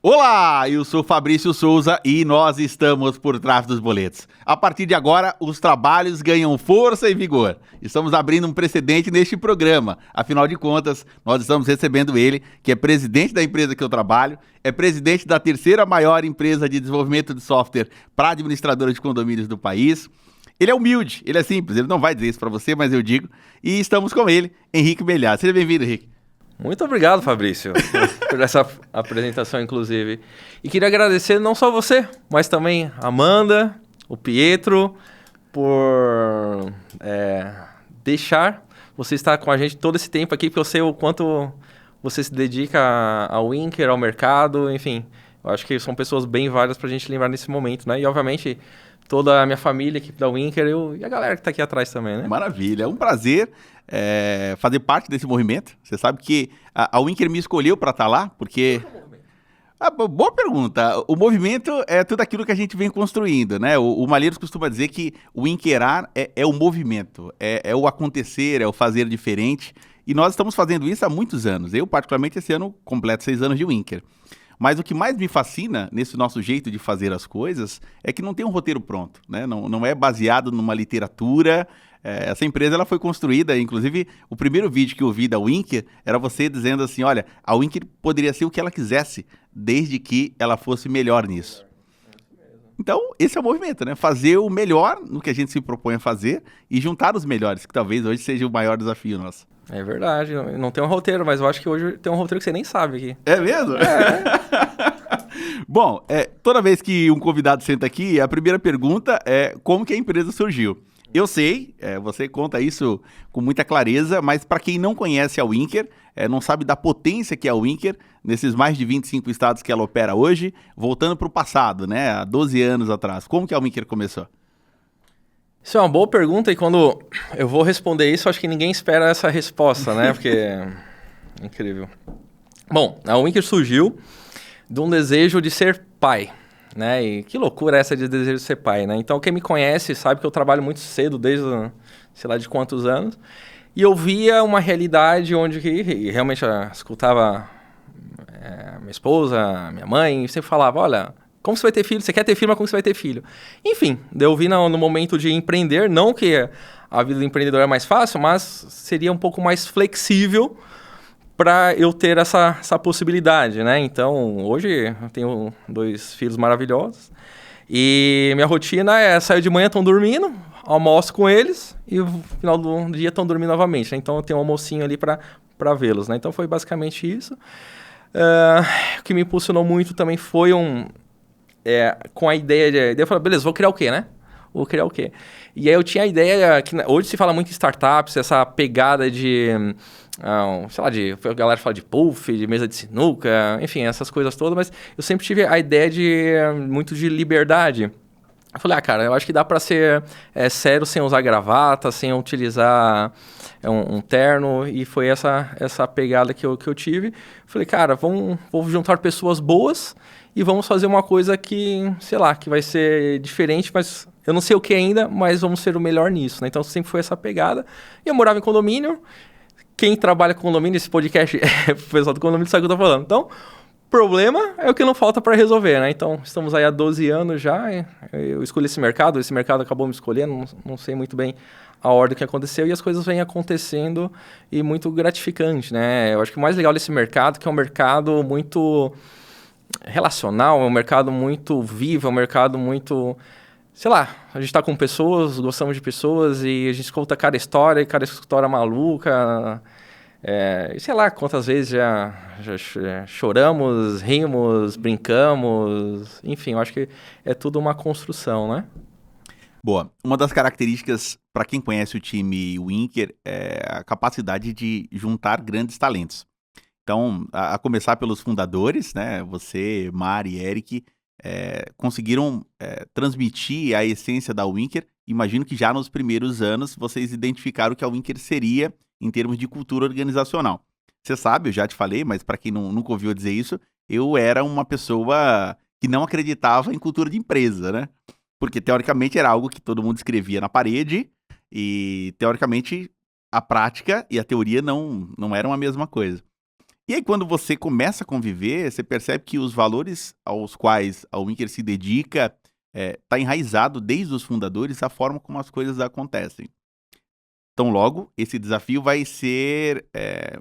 Olá, eu sou Fabrício Souza e nós estamos por trás dos boletos. A partir de agora, os trabalhos ganham força e vigor. Estamos abrindo um precedente neste programa. Afinal de contas, nós estamos recebendo ele, que é presidente da empresa que eu trabalho, é presidente da terceira maior empresa de desenvolvimento de software para administradora de condomínios do país. Ele é humilde, ele é simples, ele não vai dizer isso para você, mas eu digo. E estamos com ele, Henrique Melhar. Seja bem-vindo, Henrique. Muito obrigado, Fabrício, por essa apresentação, inclusive. E queria agradecer não só você, mas também a Amanda, o Pietro, por deixar você estar com a gente todo esse tempo aqui, porque eu sei o quanto você se dedica ao Winker, ao mercado, enfim. Eu acho que são pessoas bem válidas para a gente lembrar nesse momento, né? E, obviamente, toda a minha família, a equipe da Winker e a galera que está aqui atrás também, né? Maravilha, é um prazer fazer parte desse movimento. Você sabe que a Winker me escolheu para estar lá, porque... boa pergunta. O movimento é tudo aquilo que a gente vem construindo, né? O Malheiros costuma dizer que o Winkerar é o movimento, é o acontecer, é o fazer diferente. E nós estamos fazendo isso há muitos anos. Eu, particularmente, esse ano completo 6 anos de Winker. Mas o que mais me fascina nesse nosso jeito de fazer as coisas é que não tem um roteiro pronto, né? Não é baseado numa literatura. Essa empresa ela foi construída, inclusive o primeiro vídeo que eu vi da Winker era você dizendo assim, olha, a Winker poderia ser o que ela quisesse, desde que ela fosse melhor nisso. Então, esse é o movimento, né? Fazer o melhor no que a gente se propõe a fazer e juntar os melhores, que talvez hoje seja o maior desafio nosso. É verdade, não tem um roteiro, mas eu acho que hoje tem um roteiro que você nem sabe aqui. É mesmo? Bom, toda vez que um convidado senta aqui, a primeira pergunta é como que a empresa surgiu. Eu sei, você conta isso com muita clareza, mas para quem não conhece a Winker, não sabe da potência que é a Winker, nesses mais de 25 estados que ela opera hoje, voltando para o passado, né, há 12 anos atrás, como que a Winker começou? Isso é uma boa pergunta e quando eu vou responder isso, acho que ninguém espera essa resposta, né? Porque é incrível. Bom, a Winker surgiu de um desejo de ser pai, né? E que loucura essa de desejo de ser pai, né? Então, quem me conhece sabe que eu trabalho muito cedo, desde sei lá de quantos anos, e eu via uma realidade onde e realmente eu escutava minha esposa, minha mãe, e sempre falava, olha... Como você vai ter filho? Você quer ter filho, mas como você vai ter filho? Enfim, eu vi no momento de empreender, não que a vida do empreendedor é mais fácil, mas seria um pouco mais flexível para eu ter essa possibilidade, né? Então, hoje eu tenho 2 filhos maravilhosos e minha rotina é sair de manhã, estão dormindo, almoço com eles e no final do dia estão dormindo novamente, né? Então, eu tenho um almocinho ali para vê-los, né? Então, foi basicamente isso. O que me impulsionou muito também foi com a ideia eu falei, beleza, vou criar o quê, né? Vou criar o quê? E aí eu tinha a ideia que hoje se fala muito em startups, essa pegada de, sei lá, a galera fala de puff, de mesa de sinuca, enfim, essas coisas todas, mas eu sempre tive a ideia muito de liberdade. Eu falei, cara, eu acho que dá pra ser sério sem usar gravata, sem utilizar um terno, e foi essa pegada que eu tive. Falei, cara, vou juntar pessoas boas e vamos fazer uma coisa que, sei lá, que vai ser diferente, mas eu não sei o que ainda, mas vamos ser o melhor nisso, né? Então sempre foi essa pegada. E eu morava em condomínio. Quem trabalha com condomínio, esse podcast, o pessoal do condomínio sabe o que eu tô falando. Então, problema é o que não falta para resolver, né? Então, estamos aí há 12 anos já. Eu escolhi esse mercado acabou me escolhendo, não sei muito bem a ordem que aconteceu, e as coisas vêm acontecendo e muito gratificante, né? Eu acho que o mais legal desse mercado é que é um mercado muito relacional, é um mercado muito vivo, é um mercado muito... Sei lá, a gente está com pessoas, gostamos de pessoas e a gente escuta cada história maluca. Sei lá quantas vezes já choramos, rimos, brincamos. Enfim, eu acho que é tudo uma construção, né? Boa. Uma das características, para quem conhece o time Winker, é a capacidade de juntar grandes talentos. Então, a começar pelos fundadores, né? Você, Mari e Eric, conseguiram transmitir a essência da Winker. Imagino que já nos primeiros anos vocês identificaram o que a Winker seria em termos de cultura organizacional. Você sabe, eu já te falei, mas para quem nunca ouviu eu dizer isso, eu era uma pessoa que não acreditava em cultura de empresa, né? Porque teoricamente era algo que todo mundo escrevia na parede e teoricamente a prática e a teoria não eram a mesma coisa. E aí, quando você começa a conviver, você percebe que os valores aos quais a Winker se dedica tá enraizado desde os fundadores a forma como as coisas acontecem. Então, logo, esse desafio vai ser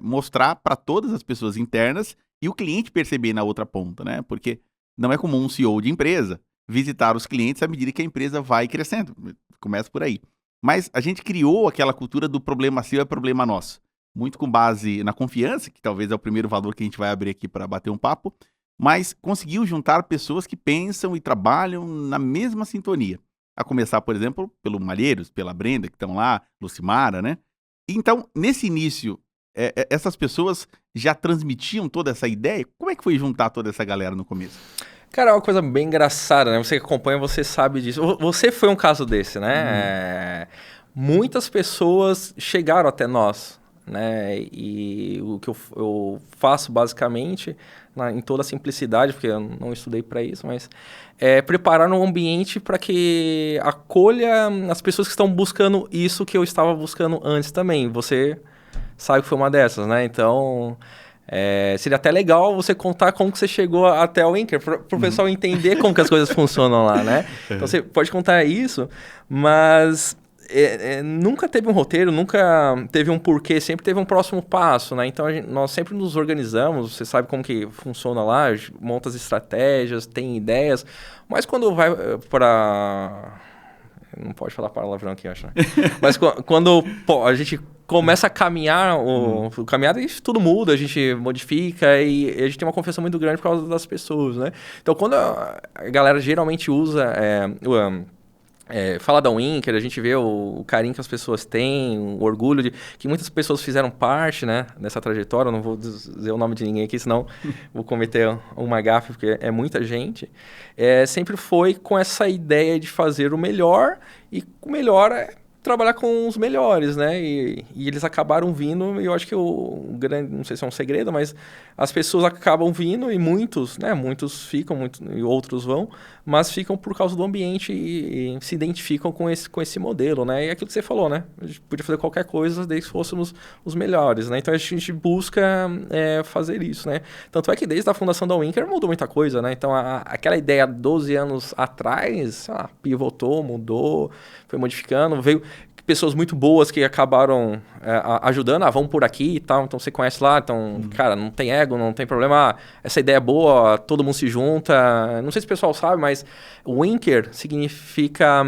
mostrar para todas as pessoas internas e o cliente perceber na outra ponta, né? Porque não é comum um CEO de empresa visitar os clientes à medida que a empresa vai crescendo. Começa por aí. Mas a gente criou aquela cultura do problema seu é problema nosso. Muito com base na confiança, que talvez é o primeiro valor que a gente vai abrir aqui para bater um papo, mas conseguiu juntar pessoas que pensam e trabalham na mesma sintonia. A começar, por exemplo, pelo Malheiros, pela Brenda, que estão lá, Lucimara, né? Então, nesse início, essas pessoas já transmitiam toda essa ideia? Como é que foi juntar toda essa galera no começo? Cara, é uma coisa bem engraçada, né? Você que acompanha, você sabe disso. Você foi um caso desse, né? Muitas pessoas chegaram até nós, né? E o que eu faço basicamente, em toda a simplicidade, porque eu não estudei para isso, mas é preparar um ambiente para que acolha as pessoas que estão buscando isso que eu estava buscando antes também. Você sabe que foi uma dessas, né? Então, seria até legal você contar como que você chegou até o Winker, para o pessoal entender como que as coisas funcionam lá, né? Então, você pode contar isso, mas nunca teve um roteiro, nunca teve um porquê, sempre teve um próximo passo, né? Então, nós sempre nos organizamos, você sabe como que funciona lá, monta as estratégias, tem ideias, mas quando vai para... Não pode falar palavrão aqui, acho, né? Mas quando a gente começa a caminhar, o caminhada, tudo muda, a gente modifica e a gente tem uma confiança muito grande por causa das pessoas, né? Então, quando a galera geralmente usa... fala da Winker, a gente vê o carinho que as pessoas têm, o orgulho de que muitas pessoas fizeram parte, né, dessa trajetória. Eu não vou dizer o nome de ninguém aqui, senão vou cometer uma gafe, porque é muita gente. Sempre foi com essa ideia de fazer o melhor, e o melhor é trabalhar com os melhores, né? E eles acabaram vindo, e eu acho que o grande, não sei se é um segredo, mas as pessoas acabam vindo e muitos, né? Muitos ficam, e outros vão, mas ficam por causa do ambiente e se identificam com esse modelo, né? E é aquilo que você falou, né? A gente podia fazer qualquer coisa desde que fôssemos os melhores, né? Então a gente busca fazer isso, né? Tanto é que desde a fundação da Winker mudou muita coisa, né? Então aquela ideia 12 anos atrás, pivotou, mudou, foi modificando, veio pessoas muito boas que acabaram ajudando, vamos por aqui e tal, então você conhece lá, então, cara, não tem ego, não tem problema, essa ideia é boa, todo mundo se junta. Não sei se o pessoal sabe, mas Winker significa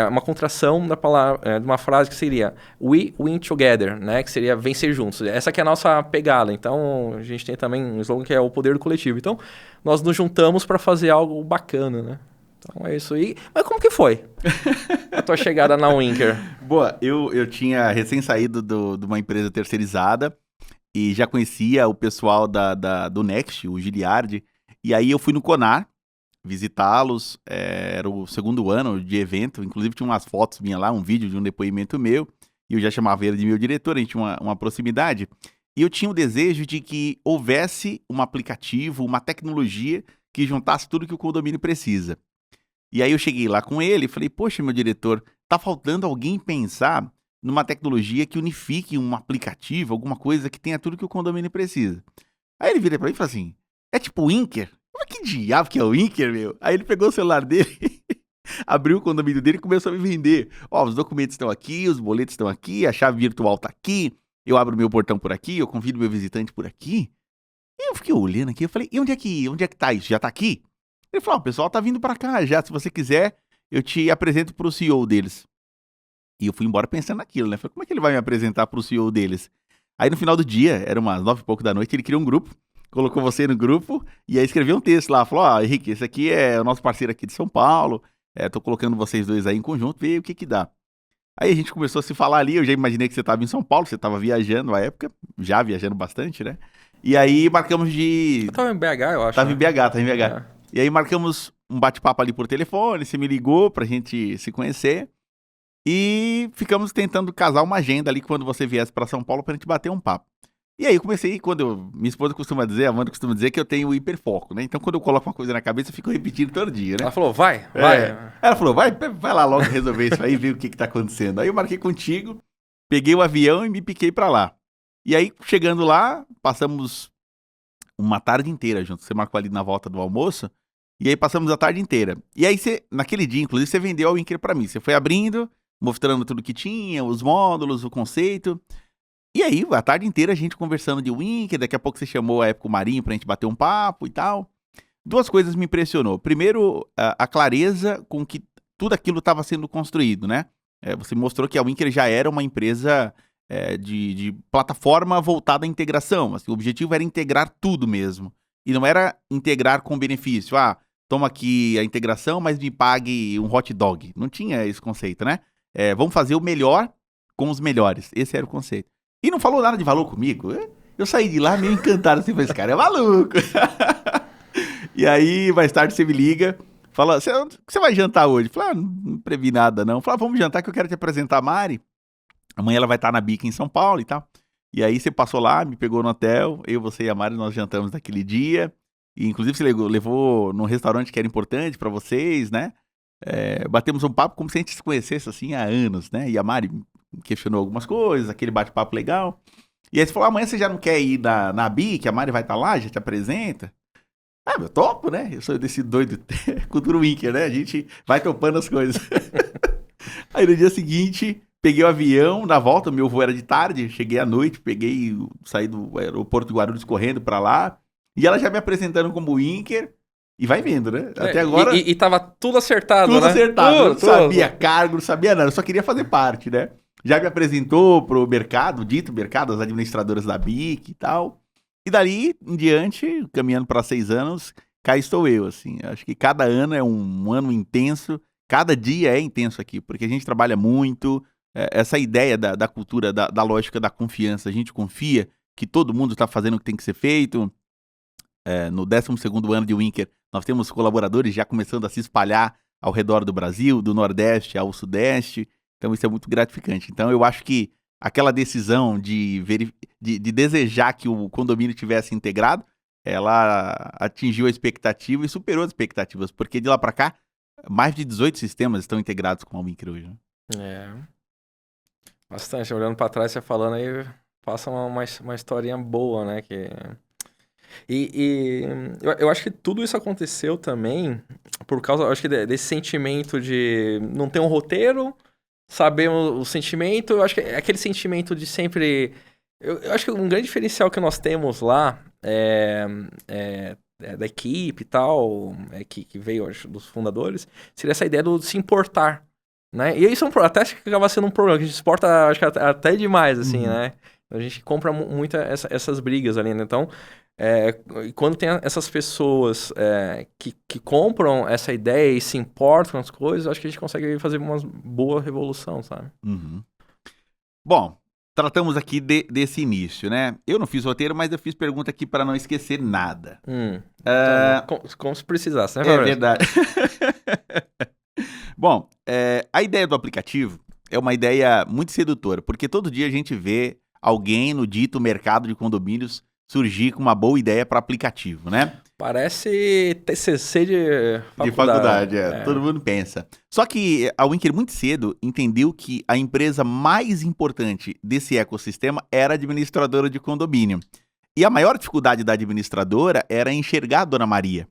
uma contração da palavra, de uma frase que seria We win together, né, que seria vencer juntos. Essa que é a nossa pegada. Então, a gente tem também um slogan que é o poder do coletivo. Então, nós nos juntamos para fazer algo bacana, né? Então é isso aí. Mas como que foi a tua chegada na Winker? Boa, eu tinha recém saído de uma empresa terceirizada e já conhecia o pessoal do Next, o Giliardi, e aí eu fui no Conar visitá-los, era o segundo ano de evento, inclusive tinha umas fotos minhas lá, um vídeo de um depoimento meu, e eu já chamava ele de meu diretor, a gente tinha uma proximidade, e eu tinha o desejo de que houvesse um aplicativo, uma tecnologia que juntasse tudo que o condomínio precisa. E aí eu cheguei lá com ele e falei, poxa, meu diretor, tá faltando alguém pensar numa tecnologia que unifique um aplicativo, alguma coisa que tenha tudo que o condomínio precisa. Aí ele vira pra mim e fala assim, é tipo o Winker? Mas que diabo que é o Winker, meu? Aí ele pegou o celular dele, abriu o condomínio dele e começou a me vender. Ó, os documentos estão aqui, os boletos estão aqui, a chave virtual tá aqui, eu abro meu portão por aqui, eu convido meu visitante por aqui. E eu fiquei olhando aqui, eu falei, e onde é que tá isso? Já tá aqui? Ele falou, o pessoal tá vindo pra cá já, se você quiser, eu te apresento pro CEO deles. E eu fui embora pensando naquilo, né? Falei, como é que ele vai me apresentar pro CEO deles? Aí no final do dia, era umas 9 e pouco da noite, ele criou um grupo, colocou você no grupo, e aí escreveu um texto lá, falou, Henrique, esse aqui é o nosso parceiro aqui de São Paulo, tô colocando vocês dois aí em conjunto, vê o que dá. Aí a gente começou a se falar ali, eu já imaginei que você tava em São Paulo, você tava viajando na época, já viajando bastante, né? E aí marcamos de... Eu tava em BH, eu acho. Tava em BH. E aí marcamos um bate-papo ali por telefone, você me ligou pra gente se conhecer e ficamos tentando casar uma agenda ali quando você viesse pra São Paulo pra gente bater um papo. E aí eu comecei, minha esposa costuma dizer, a Amanda costuma dizer que eu tenho hiperfoco, né? Então quando eu coloco uma coisa na cabeça eu fico repetindo todo dia, né? Ela falou, vai. Ela falou, vai lá logo resolver isso aí e ver o que tá acontecendo. Aí eu marquei contigo, peguei o avião e me piquei pra lá. E aí, chegando lá, passamos uma tarde inteira junto. Você marcou ali na volta do almoço. E aí passamos a tarde inteira. E aí, naquele dia, inclusive, você vendeu a Winker pra mim. Você foi abrindo, mostrando tudo que tinha, os módulos, o conceito. E aí, a tarde inteira a gente conversando de Winker. Daqui a pouco você chamou a época o Marinho pra gente bater um papo e tal. Duas coisas me impressionou. Primeiro, a clareza com que tudo aquilo estava sendo construído, né? Você mostrou que a Winker já era uma empresa de plataforma voltada à integração. Assim, o objetivo era integrar tudo mesmo. E não era integrar com benefício. Toma aqui a integração, mas me pague um hot dog. Não tinha esse conceito, né? Vamos fazer o melhor com os melhores. Esse era o conceito. E não falou nada de valor comigo. Eu saí de lá meio encantado assim, esse cara é maluco. E aí, mais tarde, você me liga, fala, o que você vai jantar hoje? Falei, não previ nada, não. Falei, vamos jantar que eu quero te apresentar a Mari. Amanhã ela vai estar na BIC em São Paulo e tal. E aí, você passou lá, me pegou no hotel, eu, você e a Mari, nós jantamos naquele dia. E, inclusive, você levou num restaurante que era importante pra vocês, né? Batemos um papo como se a gente se conhecesse, assim, há anos, né? E a Mari questionou algumas coisas, aquele bate-papo legal. E aí, você falou, amanhã você já não quer ir na BIC, a Mari vai estar lá, já te apresenta. Eu topo, né? Eu sou desse doido cultura Winker, né? A gente vai topando as coisas. Aí no dia seguinte, peguei o avião, na volta, meu voo era de tarde, cheguei à noite, saí do aeroporto de Guarulhos correndo pra lá, e ela já me apresentando como Winker, e vai vendo, né? Até agora... E tava tudo acertado, tudo né? acertado, Tudo, não sabia cargo, não sabia nada, eu só queria fazer parte, né? Já me apresentou pro mercado, dito mercado, as administradoras da BIC e tal... E dali em diante, caminhando para 6 anos, cá estou eu, assim. Acho que cada ano é um ano intenso, cada dia é intenso aqui, porque a gente trabalha muito, essa ideia da cultura, da lógica da confiança. A gente confia que todo mundo está fazendo o que tem que ser feito. No 12º ano de Winker, nós temos colaboradores já começando a se espalhar ao redor do Brasil, do Nordeste ao Sudeste. Então isso é muito gratificante. Então eu acho que aquela decisão de desejar que o condomínio tivesse integrado, ela atingiu a expectativa e superou as expectativas, porque de lá para cá, mais de 18 sistemas estão integrados com a Winker hoje. Né? Bastante. Olhando para trás, você falando aí, passa uma historinha boa, né? Eu acho que tudo isso aconteceu também por causa, acho que desse sentimento de não ter um roteiro, saber o sentimento. Eu acho que é aquele sentimento de sempre... Eu acho que um grande diferencial que nós temos lá da equipe e tal, que veio acho, dos fundadores, seria essa ideia do se importar, né? E isso até acho que acaba sendo um problema, que a gente se importa acho que até demais, assim, né? A gente compra muito essas brigas ali, né? Então, quando tem essas pessoas que compram essa ideia e se importam com as coisas, acho que a gente consegue fazer uma boa revolução, sabe? Bom, tratamos aqui desse início, né? Eu não fiz roteiro, mas eu fiz pergunta aqui para não esquecer nada. Como se precisasse, né? É verdade. Bom, a ideia do aplicativo é uma ideia muito sedutora, porque todo dia a gente vê alguém no dito mercado de condomínios surgir com uma boa ideia para aplicativo, né? Parece TCC de faculdade. Todo mundo pensa. Só que a Winker muito cedo entendeu que a empresa mais importante desse ecossistema era a administradora de condomínio. E a maior dificuldade da administradora era enxergar a Dona Maria.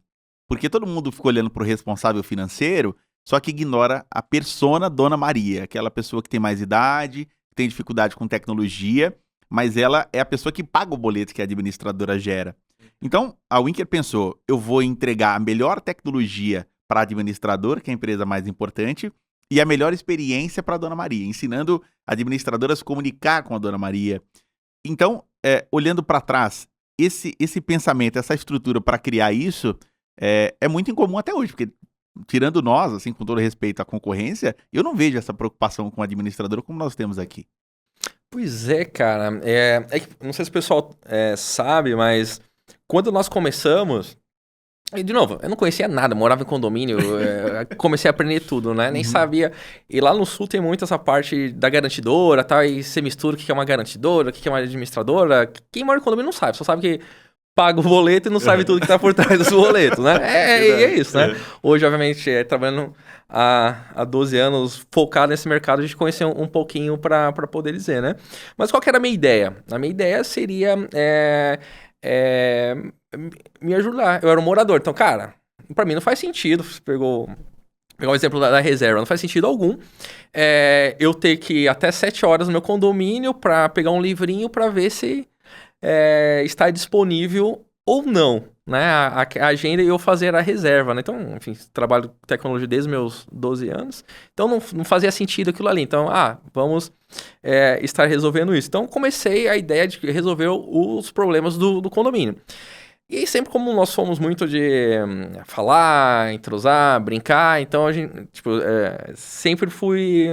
Porque todo mundo fica olhando para o responsável financeiro, só que ignora a persona Dona Maria, aquela pessoa que tem mais idade, que tem dificuldade com tecnologia, mas ela é a pessoa que paga o boleto que a administradora gera. Então, a Winker pensou, eu vou entregar a melhor tecnologia para a administradora, que é a empresa mais importante, e a melhor experiência para a Dona Maria, ensinando a administradora a se comunicar com a Dona Maria. Então, olhando para trás, esse pensamento, essa estrutura para criar isso, é muito incomum até hoje, porque tirando nós, assim, com todo respeito à concorrência, eu não vejo essa preocupação com a administradora como nós temos aqui. Pois é, cara. Não sei se o pessoal sabe, mas quando nós começamos... De novo, eu não conhecia nada, morava em condomínio, comecei a aprender tudo, né? Nem sabia. E lá no Sul tem muito essa parte da garantidora, tá? E você mistura o que é uma garantidora, o que é uma administradora. Quem mora em condomínio não sabe, só sabe que paga o boleto e não sabe tudo que tá por trás dos boletos, né? É isso, né? Hoje, obviamente, trabalhando há 12 anos, focado nesse mercado, a gente conheceu um pouquinho para poder dizer, né? Mas qual que era a minha ideia? A minha ideia seria me ajudar. Eu era um morador, então, cara, para mim não faz sentido, você pegou... Pegar o exemplo da reserva, não faz sentido algum eu ter que ir até 7 horas no meu condomínio para pegar um livrinho para ver se está disponível ou não, né? A agenda e eu fazer a reserva, né? Então, enfim, trabalho com tecnologia desde meus 12 anos, então não fazia sentido aquilo ali. Então, vamos estar resolvendo isso. Então, comecei a ideia de resolver os problemas do condomínio. E sempre como nós fomos muito de falar, entrosar, brincar, então a gente, tipo, sempre fui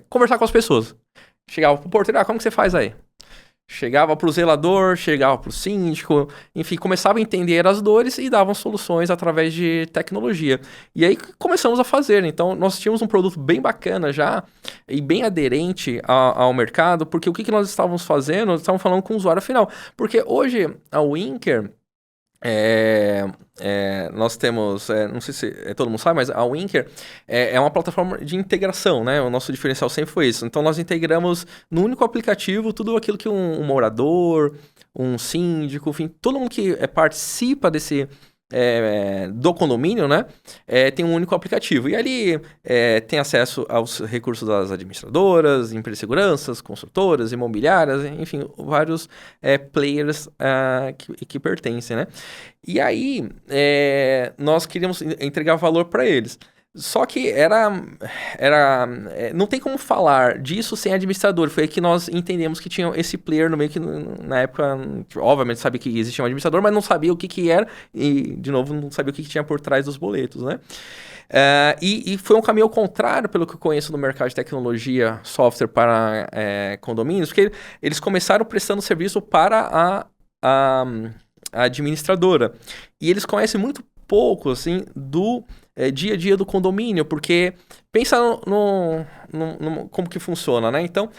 conversar com as pessoas. Chegava pro porteiro, como que você faz aí? Chegava pro zelador, chegava pro síndico, enfim, começava a entender as dores e davam soluções através de tecnologia. E aí começamos a fazer. Então, nós tínhamos um produto bem bacana já e bem aderente ao mercado, porque o que nós estávamos fazendo? Nós estávamos falando com o usuário final. Porque hoje, a Winker... nós temos, não sei se todo mundo sabe, mas a Winker é uma plataforma de integração, né? O nosso diferencial sempre foi isso. Então, nós integramos no único aplicativo tudo aquilo que um morador, um síndico, enfim, todo mundo que participa desse... do condomínio, né? Tem um único aplicativo. E ali tem acesso aos recursos das administradoras, empresas de segurança, construtoras, imobiliárias, enfim, vários players que pertencem, né? E aí, nós queríamos entregar valor para eles. Só que não tem como falar disso sem administrador. Foi aí que nós entendemos que tinha esse player no meio que, na época, obviamente sabia que existia um administrador, mas não sabia o que era e, de novo, não sabia o que tinha por trás dos boletos, né? E foi um caminho ao contrário, pelo que eu conheço no mercado de tecnologia, software para condomínios, porque eles começaram prestando serviço para a administradora. E eles conhecem muito pouco, assim, do dia a dia do condomínio, porque pensa no como que funciona, né? Então,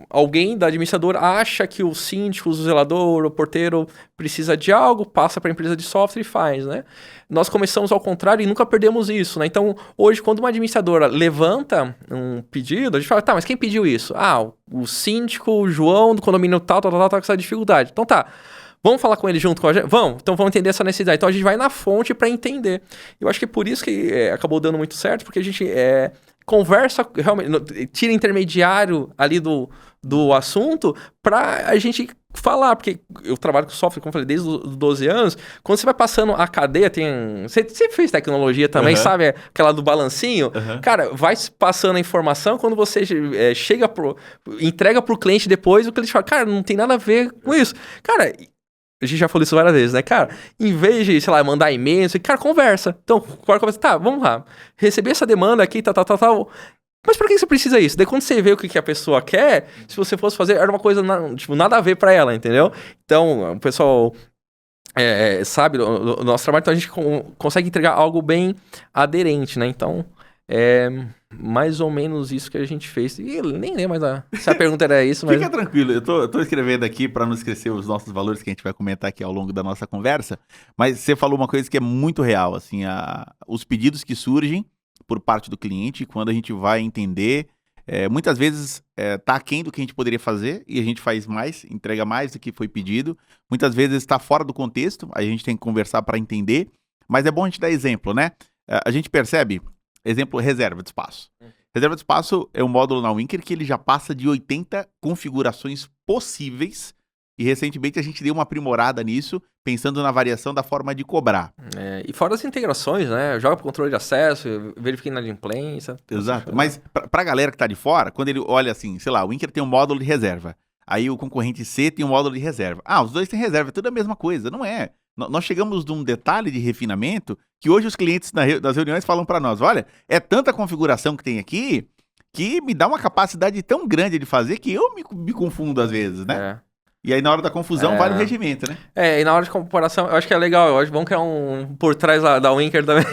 alguém da administradora acha que o síndico, o zelador, o porteiro precisa de algo, passa para a empresa de software e faz, né? Nós começamos ao contrário e nunca perdemos isso, né? Então, hoje, quando uma administradora levanta um pedido, a gente fala, tá, mas quem pediu isso? O síndico, o João, do condomínio tal, tá com essa dificuldade. Então, tá. Vamos falar com ele junto com a gente? Vamos, então vamos entender essa necessidade. Então a gente vai na fonte para entender. Eu acho que é por isso que acabou dando muito certo, porque a gente conversa, realmente, tira intermediário ali do assunto para a gente falar, porque eu trabalho com software, como eu falei, desde os 12 anos, quando você vai passando a cadeia, você fez tecnologia também, sabe? Aquela do balancinho. Cara, vai passando a informação, quando você entrega pro cliente depois, o cliente fala, cara, não tem nada a ver com isso. Cara... A gente já falou isso várias vezes, né? Cara, em vez de, sei lá, mandar e-mail, cara, conversa. Então, conversa, tá, vamos lá. Recebi essa demanda aqui, tal. Mas por que você precisa disso? Daí quando você vê o que a pessoa quer, se você fosse fazer, era uma coisa, nada a ver pra ela, entendeu? Então, o pessoal sabe o nosso trabalho, então a gente consegue entregar algo bem aderente, né? Então, mais ou menos isso que a gente fez. E nem lembro mais se a pergunta era isso, mas... Fica tranquilo, eu tô escrevendo aqui para não esquecer os nossos valores que a gente vai comentar aqui ao longo da nossa conversa, mas você falou uma coisa que é muito real, assim, os pedidos que surgem por parte do cliente, quando a gente vai entender, muitas vezes tá aquém do que a gente poderia fazer e a gente faz mais, entrega mais do que foi pedido, muitas vezes está fora do contexto, a gente tem que conversar para entender, mas é bom a gente dar exemplo, né? A gente percebe... Exemplo, reserva de espaço. Reserva de espaço é um módulo na Winker que ele já passa de 80 configurações possíveis e recentemente a gente deu uma aprimorada nisso, pensando na variação da forma de cobrar. E fora as integrações, né? Joga para controle de acesso, verifica inadimplência. Exato. Mas para a galera que está de fora, quando ele olha assim, sei lá, o Winker tem um módulo de reserva, aí o concorrente C tem um módulo de reserva. Os dois têm reserva, é tudo a mesma coisa. Não é. Nós chegamos num detalhe de refinamento que hoje os clientes nas reuniões falam para nós, olha, é tanta configuração que tem aqui que me dá uma capacidade tão grande de fazer que eu me confundo às vezes, né? E aí na hora da confusão vale o regimento, né? E na hora de comparação, eu acho que é legal, eu acho bom criar por trás da Winker também.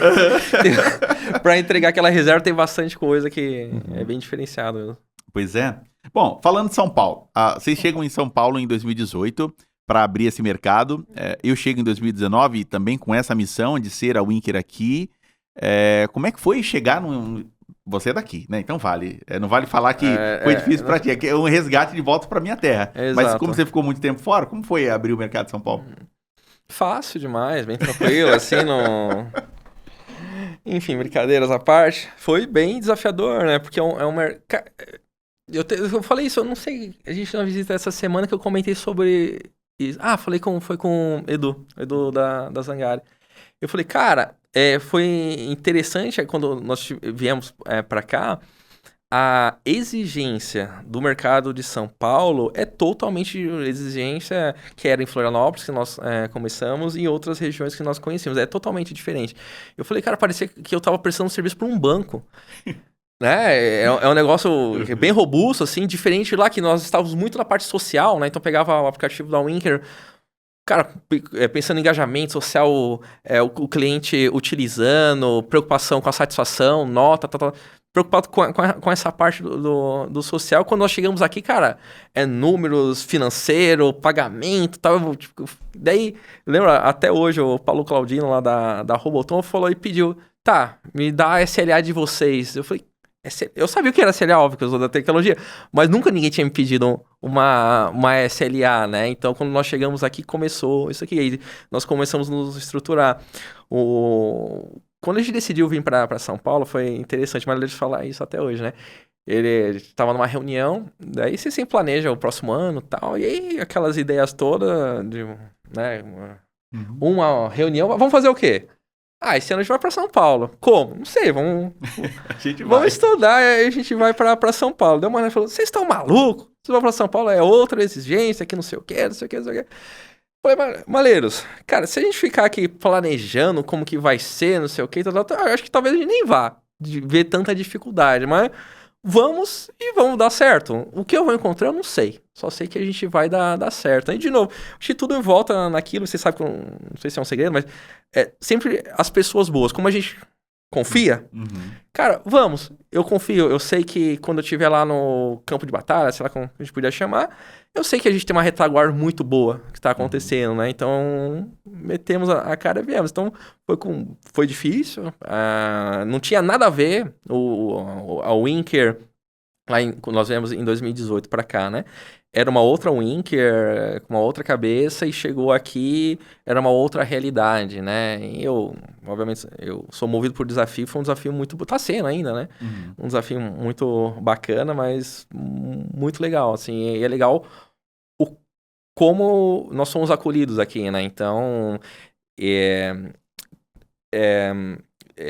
Para entregar aquela reserva tem bastante coisa que é bem diferenciado mesmo. Pois é. Bom, falando de São Paulo, vocês chegam em São Paulo em 2018, para abrir esse mercado. Eu chego em 2019 também com essa missão de ser a Winker aqui. Como é que foi chegar Você é daqui, né? Então vale. Não vale falar que foi difícil para ti. É um resgate de volta para minha terra. Mas como você ficou muito tempo fora, como foi abrir o mercado de São Paulo? Fácil demais, bem tranquilo, assim, não... Enfim, brincadeiras à parte. Foi bem desafiador, né? Porque é um mercado... Eu falei isso, eu não sei... A gente na visita essa semana que eu comentei sobre isso. Foi com Edu da Zangari. Eu falei, cara, foi interessante quando nós viemos pra cá, a exigência do mercado de São Paulo é totalmente exigência que era em Florianópolis, que nós começamos, e outras regiões que nós conhecemos. É totalmente diferente. Eu falei, cara, parecia que eu tava prestando serviço para um banco. Né? É um negócio bem robusto, assim, diferente lá que nós estávamos muito na parte social, né? Então pegava o aplicativo da Winker, cara, pensando em engajamento social, o cliente utilizando, preocupação com a satisfação, nota, preocupado com essa parte do social. Quando nós chegamos aqui, cara, números, financeiro, pagamento, tal. Tipo, daí, lembra, até hoje, o Paulo Claudino lá da Robotom falou e pediu, tá, me dá a SLA de vocês. Eu falei, eu sabia o que era SLA, óbvio, que eu sou da tecnologia, mas nunca ninguém tinha me pedido uma SLA, né? Então, quando nós chegamos aqui, começou isso aqui. Aí nós começamos a nos estruturar. Quando a gente decidiu vir para São Paulo, foi interessante, mas ele falar isso até hoje, né? Ele estava numa reunião, daí você sempre planeja o próximo ano e tal, e aí aquelas ideias todas, né? Uma reunião, vamos fazer o quê? Esse ano a gente vai pra São Paulo. Como? Não sei, vamos estudar, aí a gente vai pra São Paulo. Deu uma olhada e falou, vocês estão malucos? Vocês vão pra São Paulo, é outra exigência, que não sei o quê, não sei o quê, não sei o quê. Falei, Malheiros, cara, se a gente ficar aqui planejando como que vai ser, não sei o quê, eu acho que talvez a gente nem vá ver tanta dificuldade, mas vamos dar certo. O que eu vou encontrar, eu não sei. Só sei que a gente vai dar certo. Aí, de novo, acho que tudo volta naquilo, você sabe que não sei se é um segredo, mas sempre as pessoas boas. Como a gente confia, cara, vamos. Eu confio. Eu sei que quando eu estiver lá no campo de batalha, sei lá como a gente podia chamar, eu sei que a gente tem uma retaguarda muito boa que tá acontecendo, né? Então, metemos a cara e viemos. Então, foi difícil. Não tinha nada a ver a Winker, nós viemos em 2018 para cá, né? Era uma outra Winker, com uma outra cabeça, e chegou aqui, era uma outra realidade, né? E obviamente, eu sou movido por desafio, foi um desafio muito... Tá sendo ainda, né? Um desafio muito bacana, mas muito legal, assim. E é legal como nós somos acolhidos aqui, né? Então,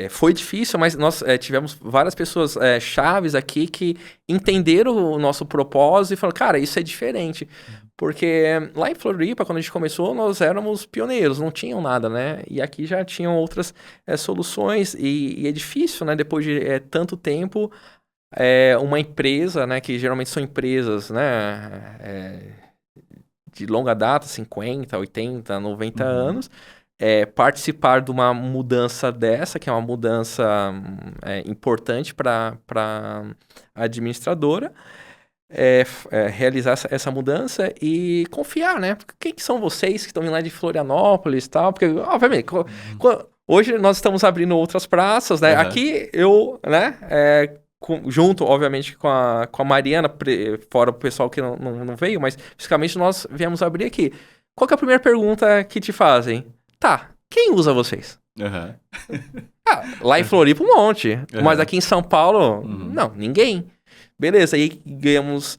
foi difícil, mas nós tivemos várias pessoas chaves aqui que entenderam o nosso propósito e falaram, cara, isso é diferente. Porque lá em Floripa, quando a gente começou, nós éramos pioneiros, não tinham nada, né? E aqui já tinham outras soluções e é difícil, né? Depois de tanto tempo, uma empresa, né? Que geralmente são empresas, né? De longa data, 50, 80, 90 anos, participar de uma mudança dessa, que é uma mudança importante para a administradora, realizar essa mudança e confiar, né? Quem que são vocês que estão indo lá de Florianópolis e tal? Porque, obviamente, hoje nós estamos abrindo outras praças, né? Aqui eu, né? Junto, obviamente, com a Mariana, fora o pessoal que não veio, mas fisicamente nós viemos abrir aqui. Qual que é a primeira pergunta que te fazem? Tá, quem usa vocês? Lá em Floripa um monte, mas aqui em São Paulo, não, ninguém. Beleza, aí ganhamos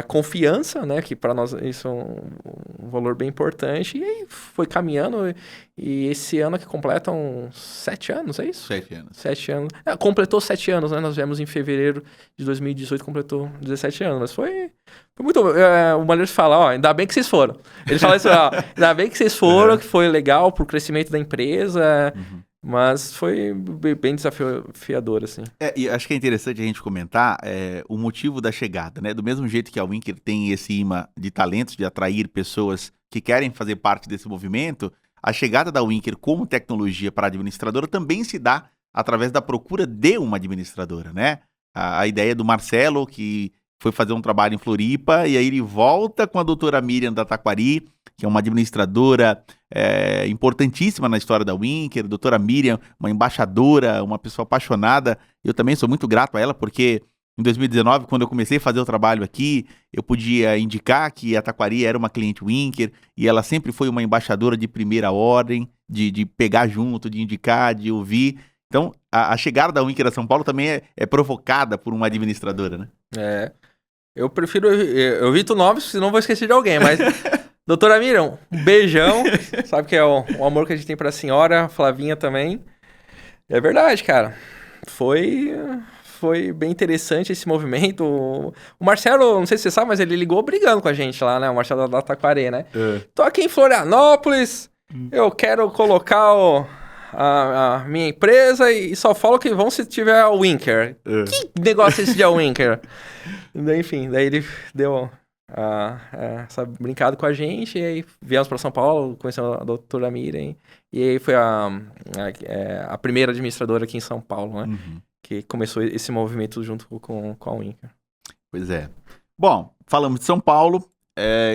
confiança, né, que para nós isso é um valor bem importante, e aí foi caminhando, e esse ano que completam 7 anos, é isso? 7 anos. 7 anos. Completou 7 anos, né, nós viemos em fevereiro de 2018, completou 17 anos, mas foi muito... o Malheiros fala, ainda bem que vocês foram. Ele fala isso, ainda bem que vocês foram, que foi legal pro crescimento da empresa... Mas foi bem desafiador, assim. E acho que é interessante a gente comentar o motivo da chegada, né? Do mesmo jeito que a Winker tem esse imã de talentos, de atrair pessoas que querem fazer parte desse movimento, a chegada da Winker como tecnologia para a administradora também se dá através da procura de uma administradora, né? A ideia do Marcelo, que foi fazer um trabalho em Floripa, e aí ele volta com a doutora Miriam da Taquari, que é uma administradora importantíssima na história da Winker. Doutora Miriam, uma embaixadora, uma pessoa apaixonada. Eu também sou muito grato a ela, porque em 2019, quando eu comecei a fazer o trabalho aqui, eu podia indicar que a Taquari era uma cliente Winker, e ela sempre foi uma embaixadora de primeira ordem, de pegar junto, de indicar, de ouvir. Então, a chegada da Winker a São Paulo também é provocada por uma administradora, né? Eu prefiro... Eu evito nomes, senão vou esquecer de alguém, mas... Doutora Miriam, um beijão. Sabe que é o amor que a gente tem pra senhora, Flavinha também. É verdade, cara. Foi bem interessante esse movimento. O Marcelo, não sei se você sabe, mas ele ligou brigando com a gente lá, né? O Marcelo da Taquari, né? Tô aqui em Florianópolis, eu quero colocar a minha empresa e só falo que vão se tiver a Winker. Que negócio é esse de a Winker? Enfim, daí ele deu essa brincada com a gente, e aí viemos para São Paulo, conhecemos a doutora Miriam, e aí foi a primeira administradora aqui em São Paulo, né? Que começou esse movimento junto com a Winker. Pois é. Bom, falamos de São Paulo.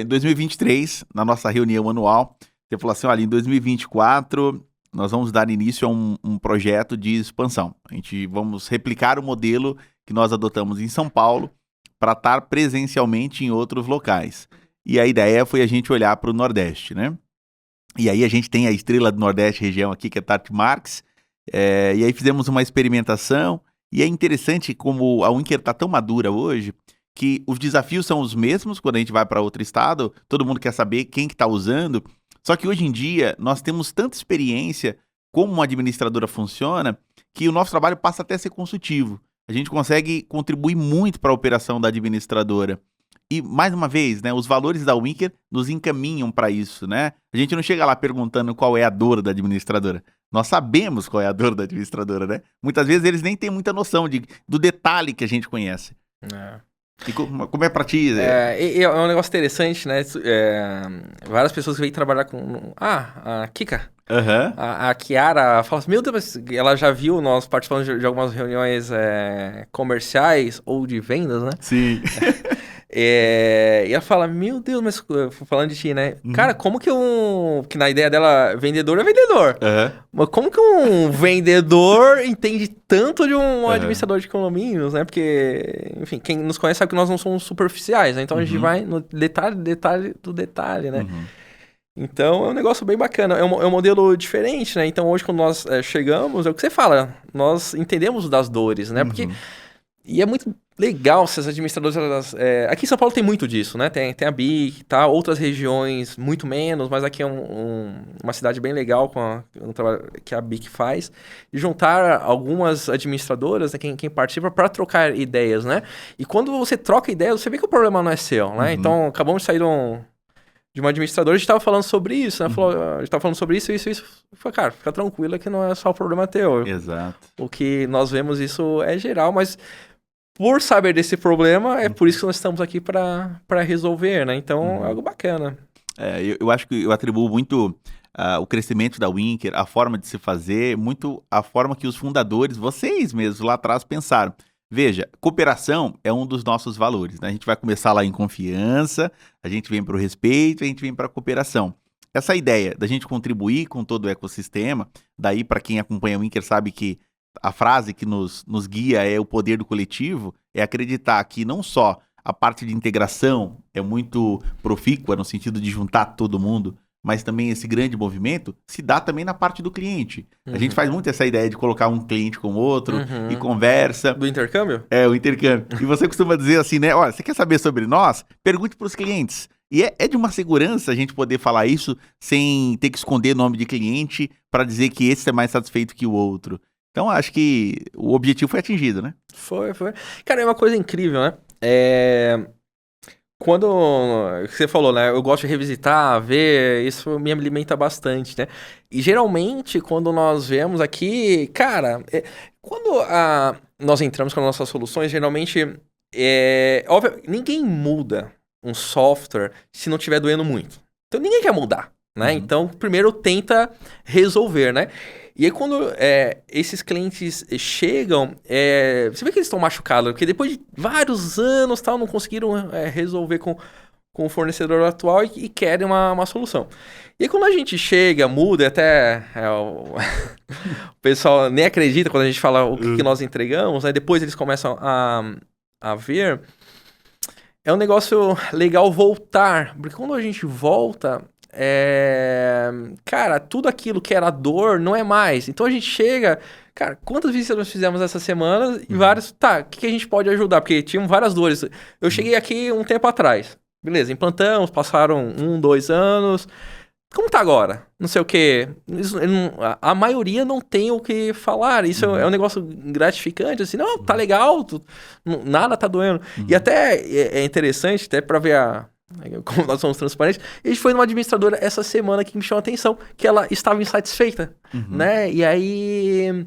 Em 2023, na nossa reunião anual, você falou assim, olha, em 2024 nós vamos dar início a um projeto de expansão. A gente vamos replicar o modelo que nós adotamos em São Paulo para estar presencialmente em outros locais. E a ideia foi a gente olhar para o Nordeste, né? E aí a gente tem a estrela do Nordeste região aqui, que é Tati Marques, e aí fizemos uma experimentação, e é interessante como a Winker está tão madura hoje, que os desafios são os mesmos quando a gente vai para outro estado, todo mundo quer saber quem que está usando, só que hoje em dia nós temos tanta experiência como uma administradora funciona, que o nosso trabalho passa até a ser consultivo. A gente consegue contribuir muito para a operação da administradora. E, mais uma vez, né, os valores da Winker nos encaminham para isso, né? A gente não chega lá perguntando qual é a dor da administradora. Nós sabemos qual é a dor da administradora, né? Muitas vezes eles nem têm muita noção do detalhe que a gente conhece. E como é pra ti? É um negócio interessante, né? Várias pessoas que vêm trabalhar com... a Kika. A Kiara fala assim, meu Deus, mas ela já viu nós participando de algumas reuniões comerciais ou de vendas, né? Sim. E ela fala, meu Deus, mas falando de ti, né? Cara, como que que na ideia dela, vendedor é vendedor. Mas como que um vendedor entende tanto de um administrador de condomínios, né? Porque, enfim, quem nos conhece sabe que nós não somos superficiais, né? Então a gente vai no detalhe do detalhe, né? Então é um negócio bem bacana, é um modelo diferente, né? Então hoje quando nós chegamos, é o que você fala, nós entendemos das dores, né? Porque, e é muito legal se as administradoras, aqui em São Paulo tem muito disso, né? Tem a BIC, tá? Outras regiões muito menos, mas aqui é uma cidade bem legal com o trabalho que a BIC faz, e juntar algumas administradoras, né, quem participa, para trocar ideias, né? E quando você troca ideias, você vê que o problema não é seu, né? Então acabamos de sair de uma administradora, a gente estava falando sobre isso, né? A gente estava falando sobre isso. Falei, cara, fica tranquila que não é só o problema teu. Exato. O que nós vemos, isso é geral, mas por saber desse problema, é por isso que nós estamos aqui para resolver, né? Então, é algo bacana. Eu acho que eu atribuo muito o crescimento da Winker, a forma de se fazer, muito a forma que os fundadores, vocês mesmos lá atrás, pensaram. Veja, cooperação é um dos nossos valores, né? A gente vai começar lá em confiança, a gente vem para o respeito, a gente vem para a cooperação. Essa ideia da gente contribuir com todo o ecossistema, daí para quem acompanha o Winker sabe que a frase que nos guia é o poder do coletivo, é acreditar que não só a parte de integração é muito profícua no sentido de juntar todo mundo, mas também esse grande movimento se dá também na parte do cliente. A gente faz muito essa ideia de colocar um cliente com o outro e conversa. Do intercâmbio? O intercâmbio. E você costuma dizer assim, né? Olha, você quer saber sobre nós? Pergunte para os clientes. E é de uma segurança a gente poder falar isso sem ter que esconder nome de cliente para dizer que esse é mais satisfeito que o outro. Então, acho que o objetivo foi atingido, né? Foi. Cara, é uma coisa incrível, né? Quando você falou, né? Eu gosto de revisitar, ver, isso me alimenta bastante, né? E geralmente, quando nós vemos aqui, cara, quando nós entramos com as nossas soluções, geralmente, óbvio, ninguém muda um software se não estiver doendo muito. Então, ninguém quer mudar, né? Então, primeiro tenta resolver, né? E aí, quando esses clientes chegam, você vê que eles estão machucados, porque depois de vários anos tal, não conseguiram resolver com o fornecedor atual e querem uma solução. E aí, quando a gente chega, muda, até o pessoal nem acredita quando a gente fala o que nós entregamos, né? Depois eles começam a ver. É um negócio legal voltar, porque quando a gente volta, cara, tudo aquilo que era dor não é mais. Então a gente chega, cara, quantas visitas nós fizemos essa semana e vários, tá, o que a gente pode ajudar? Porque tinham várias dores. Eu cheguei aqui um tempo atrás, beleza, implantamos, passaram 1, 2 anos. Como tá agora? Não sei o quê. A maioria não tem o que falar. Isso é um negócio gratificante. Assim, não, tá legal, nada tá doendo. E até é interessante, até pra ver como nós somos transparentes. A gente foi numa administradora essa semana que me chamou a atenção, que ela estava insatisfeita, né? E aí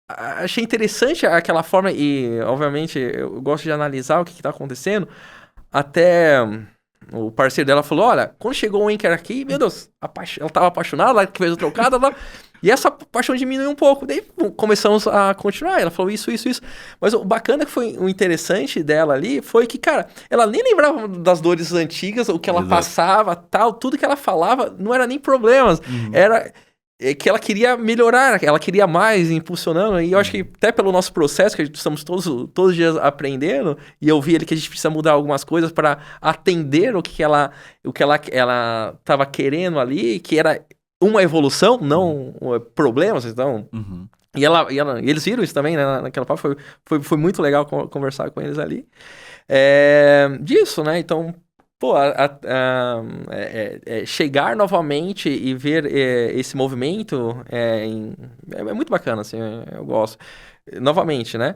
achei interessante aquela forma, e obviamente eu gosto de analisar o que tá acontecendo. Até o parceiro dela falou, olha, quando chegou o Anchor aqui, meu Deus, ela tava apaixonada, ela que fez o trocado, e essa paixão diminuiu um pouco. Daí começamos a continuar, ela falou isso. Mas o bacana que foi o interessante dela ali foi que, cara, ela nem lembrava das dores antigas, o que ela passava, tal, tudo que ela falava não era nem problemas, era que ela queria melhorar, ela queria mais, impulsionando, e eu acho que até pelo nosso processo, que estamos todos os dias aprendendo, e eu vi ali que a gente precisa mudar algumas coisas para atender o que ela estava querendo ali, que era uma evolução, não problemas, então... E eles viram isso também, né, naquela parte, foi muito legal conversar com eles ali. Disso, né, então... Pô, chegar novamente e ver esse movimento é muito bacana, assim, eu gosto. Novamente, né?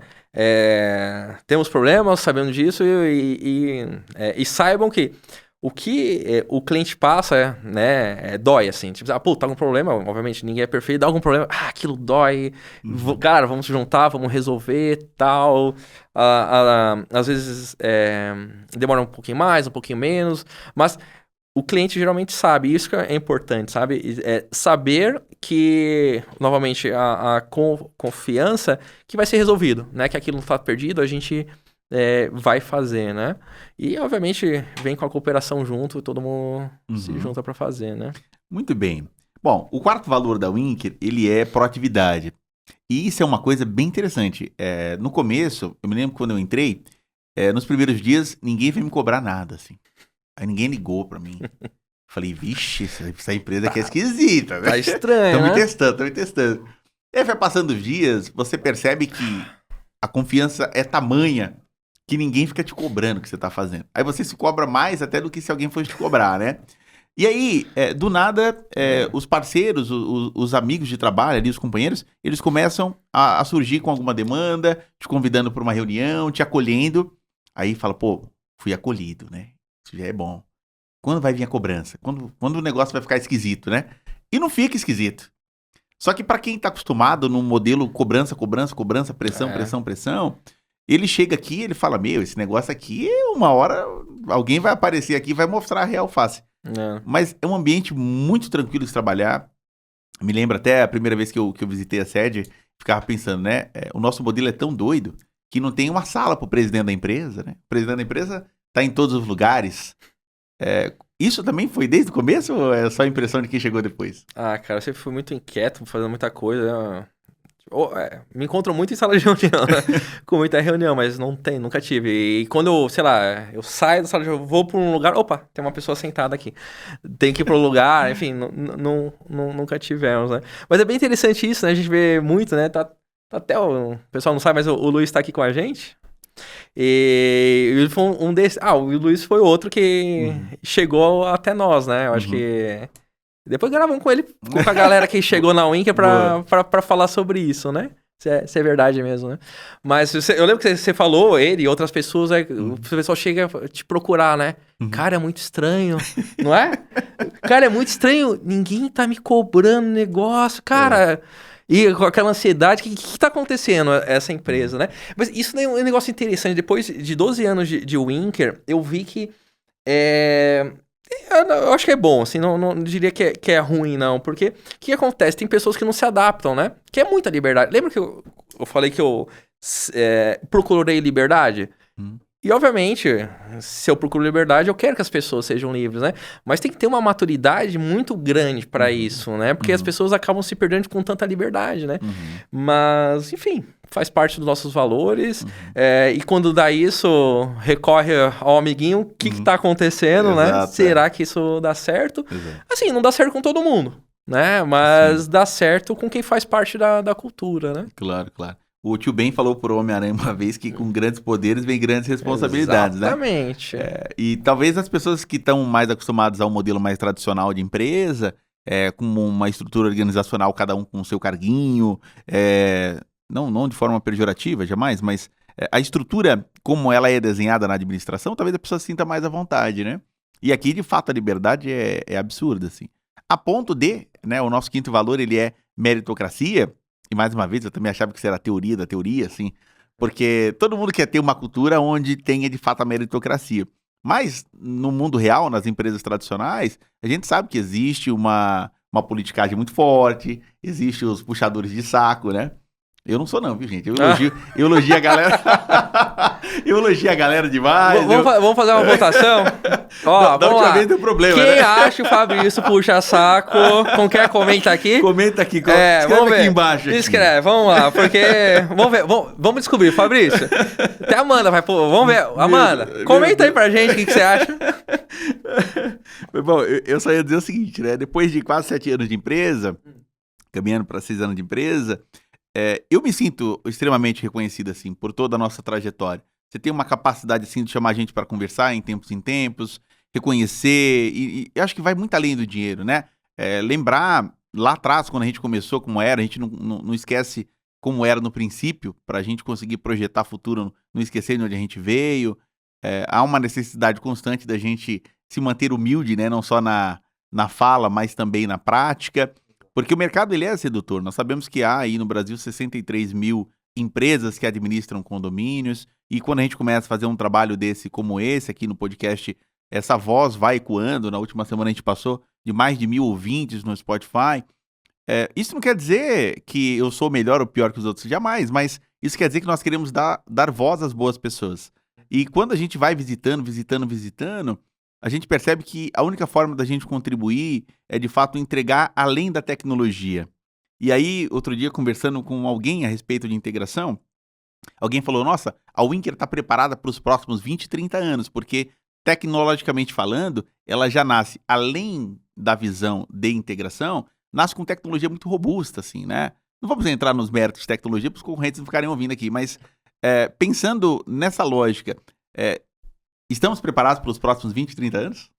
Temos problemas, sabendo disso, e saibam que o que o cliente passa, né, dói, assim. Tipo, pô, tá com problema, obviamente, ninguém é perfeito, dá algum problema, aquilo dói, cara, vamos se juntar, vamos resolver, tal. Às vezes demora um pouquinho mais, um pouquinho menos, mas o cliente geralmente sabe, isso que é importante, sabe? Saber que, novamente, a confiança que vai ser resolvido, né? Que aquilo não tá perdido, a gente... vai fazer, né? E, obviamente, vem com a cooperação junto, todo mundo se junta para fazer, né? Muito bem. Bom, o quarto valor da Winker, ele é proatividade. E isso é uma coisa bem interessante. No começo, eu me lembro quando eu entrei, nos primeiros dias, ninguém veio me cobrar nada, assim. Aí ninguém ligou para mim. Falei, vixe, essa empresa aqui é esquisita, né? Tá estranho, Estão me testando. E aí vai passando os dias, você percebe que a confiança é tamanha que ninguém fica te cobrando o que você tá fazendo. Aí você se cobra mais até do que se alguém fosse te cobrar, né? E aí, do nada, os parceiros, os amigos de trabalho ali, os companheiros, eles começam a surgir com alguma demanda, te convidando para uma reunião, te acolhendo. Aí fala, pô, fui acolhido, né? Isso já é bom. Quando vai vir a cobrança? Quando o negócio vai ficar esquisito, né? E não fica esquisito. Só que para quem tá acostumado num modelo cobrança, pressão, ele chega aqui e ele fala, esse negócio aqui, uma hora alguém vai aparecer aqui e vai mostrar a real face. Mas é um ambiente muito tranquilo de trabalhar. Me lembro até a primeira vez que eu visitei a sede, ficava pensando, né? O nosso modelo é tão doido que não tem uma sala pro presidente da empresa, né? O presidente da empresa tá em todos os lugares. Isso também foi desde o começo ou é só a impressão de quem chegou depois? Cara, eu sempre fui muito inquieto, fazendo muita coisa. Me encontro muito em sala de reunião, né? Com muita reunião, mas nunca tive. E quando eu, sei lá, eu saio da sala de reunião, vou para um lugar, opa, tem uma pessoa sentada aqui. Tem que ir para o lugar, enfim, nunca tivemos, né? Mas é bem interessante isso, né? A gente vê muito, né? Até o pessoal não sabe, mas o Luiz está aqui com a gente. E ele foi um desses. O Luiz foi outro que chegou até nós, né? Eu acho que... Depois gravamos com ele, com a galera que chegou na Winker pra falar sobre isso, né? Se é verdade mesmo, né? Mas eu lembro que você falou, ele e outras pessoas, o pessoal chega a te procurar, né? Cara, é muito estranho, não é? Cara, é muito estranho, ninguém tá me cobrando negócio, cara... E com aquela ansiedade, o que tá acontecendo essa empresa, né? Mas isso é um negócio interessante. Depois de 12 anos de Winker, eu vi que Eu acho que é bom, assim, não diria que é ruim, não. Porque o que acontece? Tem pessoas que não se adaptam, né? Que é muita liberdade. Lembra que eu falei que eu procurei liberdade? E, obviamente, se eu procuro liberdade, eu quero que as pessoas sejam livres, né? Mas tem que ter uma maturidade muito grande para isso, né? Porque as pessoas acabam se perdendo com tanta liberdade, né? Mas, enfim, faz parte dos nossos valores. E quando dá isso, recorre ao amiguinho, o que tá acontecendo, né? Será que isso dá certo? Assim, não dá certo com todo mundo, né? Mas dá certo com quem faz parte da cultura, né? Claro, claro. O tio Ben falou pro Homem-Aranha uma vez que com grandes poderes vem grandes responsabilidades, Exatamente. né? E talvez as pessoas que estão mais acostumadas ao modelo mais tradicional de empresa, com uma estrutura organizacional, cada um com o seu carguinho, não de forma pejorativa, jamais, mas a estrutura como ela é desenhada na administração, talvez a pessoa se sinta mais à vontade, né? E aqui, de fato, a liberdade é absurda, assim. A ponto de, né, o nosso quinto valor, ele é meritocracia. E mais uma vez, eu também achava que isso era a teoria da teoria, assim, porque todo mundo quer ter uma cultura onde tenha de fato a meritocracia. Mas no mundo real, nas empresas tradicionais, a gente sabe que existe uma politicagem muito forte, existe os puxadores de saco, né? Eu não sou não, viu, gente? Eu elogio a galera. Eu elogio a galera demais. Vamos fazer uma votação? Ó, da última vez deu problema, quem né? acha o Fabrício puxa saco? Quer comenta aqui? Comenta aqui, escreve aqui embaixo. Escreve, vamos lá, porque... Vamos ver, vamos descobrir, Fabrício. Até a Amanda vai pôr, vamos ver. Amanda, comenta aí pra gente o que você acha. Bom, eu só ia dizer o seguinte, né? Depois de quase 7 anos de empresa, caminhando para 6 anos de empresa... eu me sinto extremamente reconhecido, assim, por toda a nossa trajetória. Você tem uma capacidade, assim, de chamar a gente para conversar em tempos, reconhecer, e acho que vai muito além do dinheiro, né? Lembrar lá atrás, quando a gente começou, como era, a gente não esquece como era no princípio, para a gente conseguir projetar futuro, não esquecer de onde a gente veio. Há uma necessidade constante da gente se manter humilde, né? Não só na fala, mas também na prática. Porque o mercado ele é sedutor. Nós sabemos que há aí no Brasil 63 mil empresas que administram condomínios. E quando a gente começa a fazer um trabalho desse como esse aqui no podcast, essa voz vai ecoando. Na última semana a gente passou de mais de 1.000 ouvintes no Spotify. Isso não quer dizer que eu sou melhor ou pior que os outros, jamais. Mas isso quer dizer que nós queremos dar voz às boas pessoas. E quando a gente vai visitando, a gente percebe que a única forma da gente contribuir é, de fato, entregar além da tecnologia. E aí, outro dia, conversando com alguém a respeito de integração, alguém falou, nossa, a Winker está preparada para os próximos 20, 30 anos, porque, tecnologicamente falando, ela já nasce, além da visão de integração, nasce com tecnologia muito robusta, assim, né? Não vamos entrar nos méritos de tecnologia para os concorrentes não ficarem ouvindo aqui, mas pensando nessa lógica... estamos preparados para os próximos 20, 30 anos?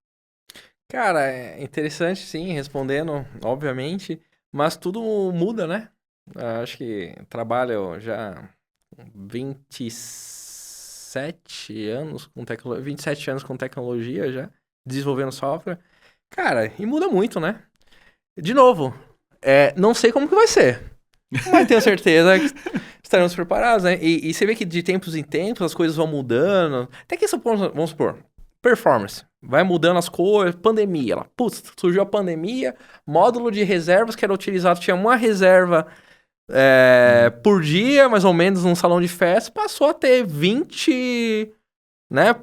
Cara, é interessante, sim, respondendo, obviamente, mas tudo muda, né? Acho que trabalho já 27 anos com tecnologia, 27 anos com tecnologia já, desenvolvendo software. Cara, e muda muito, né? De novo, não sei como que vai ser, mas tenho certeza que estaremos preparados, né? E você vê que de tempos em tempos as coisas vão mudando. Até que vamos supor, performance. Vai mudando as coisas, pandemia. Putz, surgiu a pandemia, módulo de reservas que era utilizado, tinha uma reserva por dia, mais ou menos, num salão de festa, passou a ter 20, né?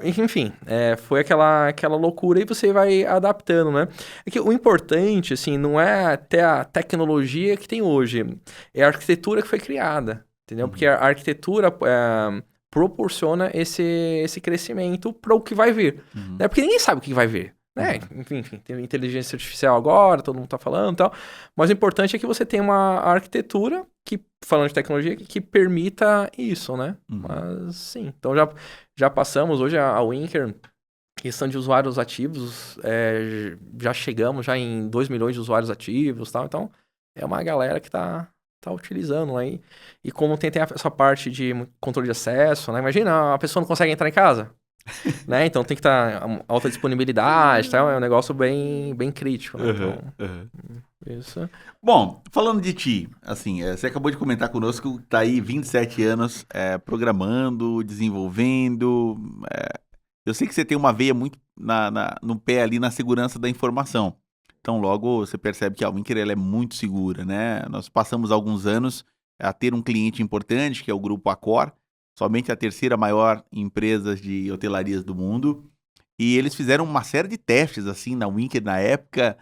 Enfim, foi aquela loucura e você vai adaptando, né? É que o importante, assim, não é até a tecnologia que tem hoje, é a arquitetura que foi criada, entendeu? Porque a arquitetura proporciona esse crescimento para o que vai vir, né? Porque ninguém sabe o que vai vir, né? Enfim, tem inteligência artificial agora, todo mundo tá falando e tal, mas o importante é que você tenha uma arquitetura que, falando de tecnologia, que permita isso, né? Mas, sim, então já passamos hoje a Winker, questão de usuários ativos, já chegamos já em 2 milhões de usuários ativos, tal, então é uma galera que tá utilizando aí. E como tem essa parte de controle de acesso, né? Imagina, a pessoa não consegue entrar em casa, né? Então tem que estar alta disponibilidade, tá? É um negócio bem crítico, né? Isso. Bom, falando de ti, assim, você acabou de comentar conosco que tá aí 27 anos programando, desenvolvendo, eu sei que você tem uma veia muito no pé ali na segurança da informação. Então, logo, você percebe que a Winker ela é muito segura, né? Nós passamos alguns anos a ter um cliente importante, que é o Grupo Accor, somente a terceira maior empresa de hotelarias do mundo. E eles fizeram uma série de testes, assim, na Winker na época,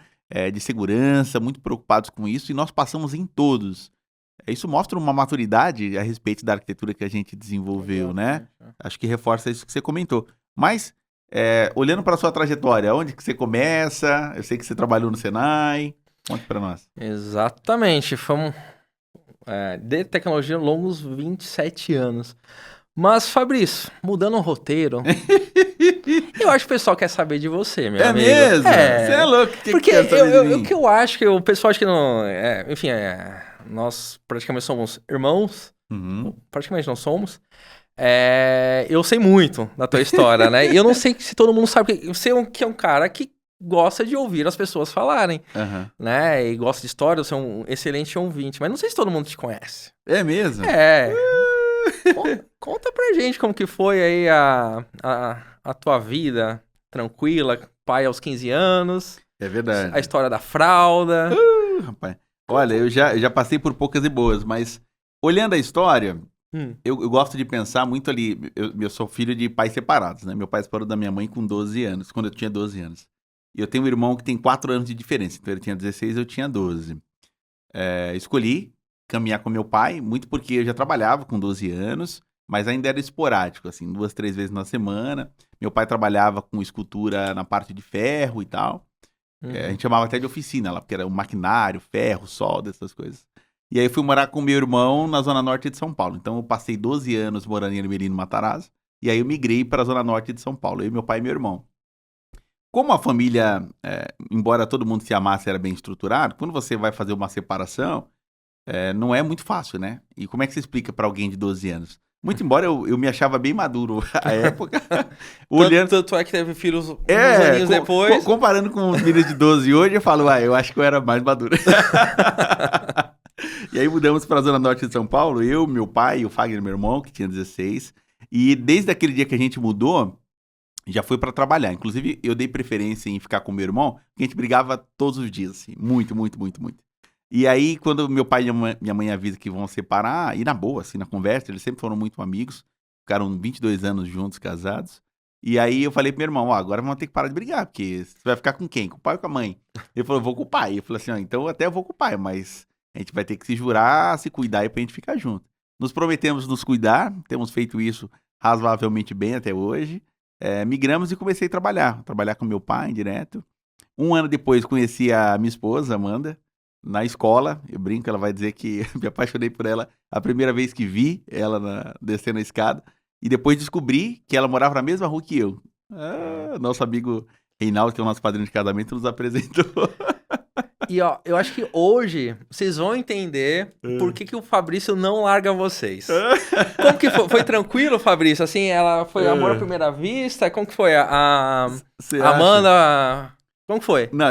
de segurança, muito preocupados com isso, e nós passamos em todos. Isso mostra uma maturidade a respeito da arquitetura que a gente desenvolveu, né? Acho que reforça isso que você comentou. Mas, olhando para a sua trajetória, onde que você começa? Eu sei que você trabalhou no Senai. Conte para nós. Exatamente. De tecnologia longos 27 anos. Mas, Fabrício, mudando o roteiro, eu acho que o pessoal quer saber de você, meu amigo. Mesmo? Você é louco. Porque o que eu acho que o pessoal acha que não... enfim, nós praticamente somos irmãos. Uhum. Praticamente não somos. Eu sei muito da tua história, né? E eu não sei se todo mundo sabe. Você é um cara que gosta de ouvir as pessoas falarem, né? E gosta de história, você é um excelente ouvinte. Mas não sei se todo mundo te conhece. É mesmo? Conta pra gente como que foi aí a tua vida tranquila, pai aos 15 anos. É verdade. A história da fralda. Rapaz. Olha, eu já passei por poucas e boas, mas olhando a história, eu gosto de pensar muito ali. Eu sou filho de pais separados, né? Meu pai separou da minha mãe com 12 anos, quando eu tinha 12 anos. E eu tenho um irmão que tem 4 anos de diferença, então ele tinha 16 eu tinha 12. Escolhi caminhar com meu pai, muito porque eu já trabalhava com 12 anos, mas ainda era esporádico, assim, 2, 3 vezes na semana. Meu pai trabalhava com escultura na parte de ferro e tal. A gente chamava até de oficina lá, porque era um maquinário, ferro, solda, essas coisas. E aí eu fui morar com meu irmão na zona norte de São Paulo. Então eu passei 12 anos morando em Ermelino, Matarazzo, e aí eu migrei para a zona norte de São Paulo, eu, meu pai e meu irmão. Como a família, embora todo mundo se amasse, era bem estruturado, quando você vai fazer uma separação, não é muito fácil, né? E como é que você explica para alguém de 12 anos? Muito embora eu me achava bem maduro à época. Olhando... Tanto é que teve filhos uns aninhos depois. Comparando com os filhos de 12 hoje, eu falo, eu acho que eu era mais maduro. E aí mudamos para a zona norte de São Paulo, eu, meu pai e o Fagner, meu irmão, que tinha 16. E desde aquele dia que a gente mudou, já foi para trabalhar. Inclusive, eu dei preferência em ficar com meu irmão, porque a gente brigava todos os dias, assim, muito, muito, muito, muito. E aí, quando meu pai e minha mãe avisam que vão separar, e na boa, assim, na conversa, eles sempre foram muito amigos, ficaram 22 anos juntos, casados. E aí eu falei pro meu irmão, agora vamos ter que parar de brigar, porque você vai ficar com quem? Com o pai ou com a mãe? Ele falou, vou com o pai. Eu falei assim, então até eu vou com o pai, mas a gente vai ter que se jurar, se cuidar aí pra gente ficar junto. Nos prometemos nos cuidar, temos feito isso razoavelmente bem até hoje. Migramos e comecei a trabalhar com meu pai direto. Um ano depois conheci a minha esposa, Amanda, na escola. Eu brinco, ela vai dizer que me apaixonei por ela a primeira vez que vi ela descendo a escada. E depois descobri que ela morava na mesma rua que eu. Nosso amigo Reinaldo, que é o nosso padrinho de casamento, nos apresentou. E ó, eu acho que hoje vocês vão entender por que o Fabrício não larga vocês. Como que foi? Foi tranquilo, Fabrício? Assim, ela foi amor à primeira vista? Como que foi? A Amanda... Como que foi? Não,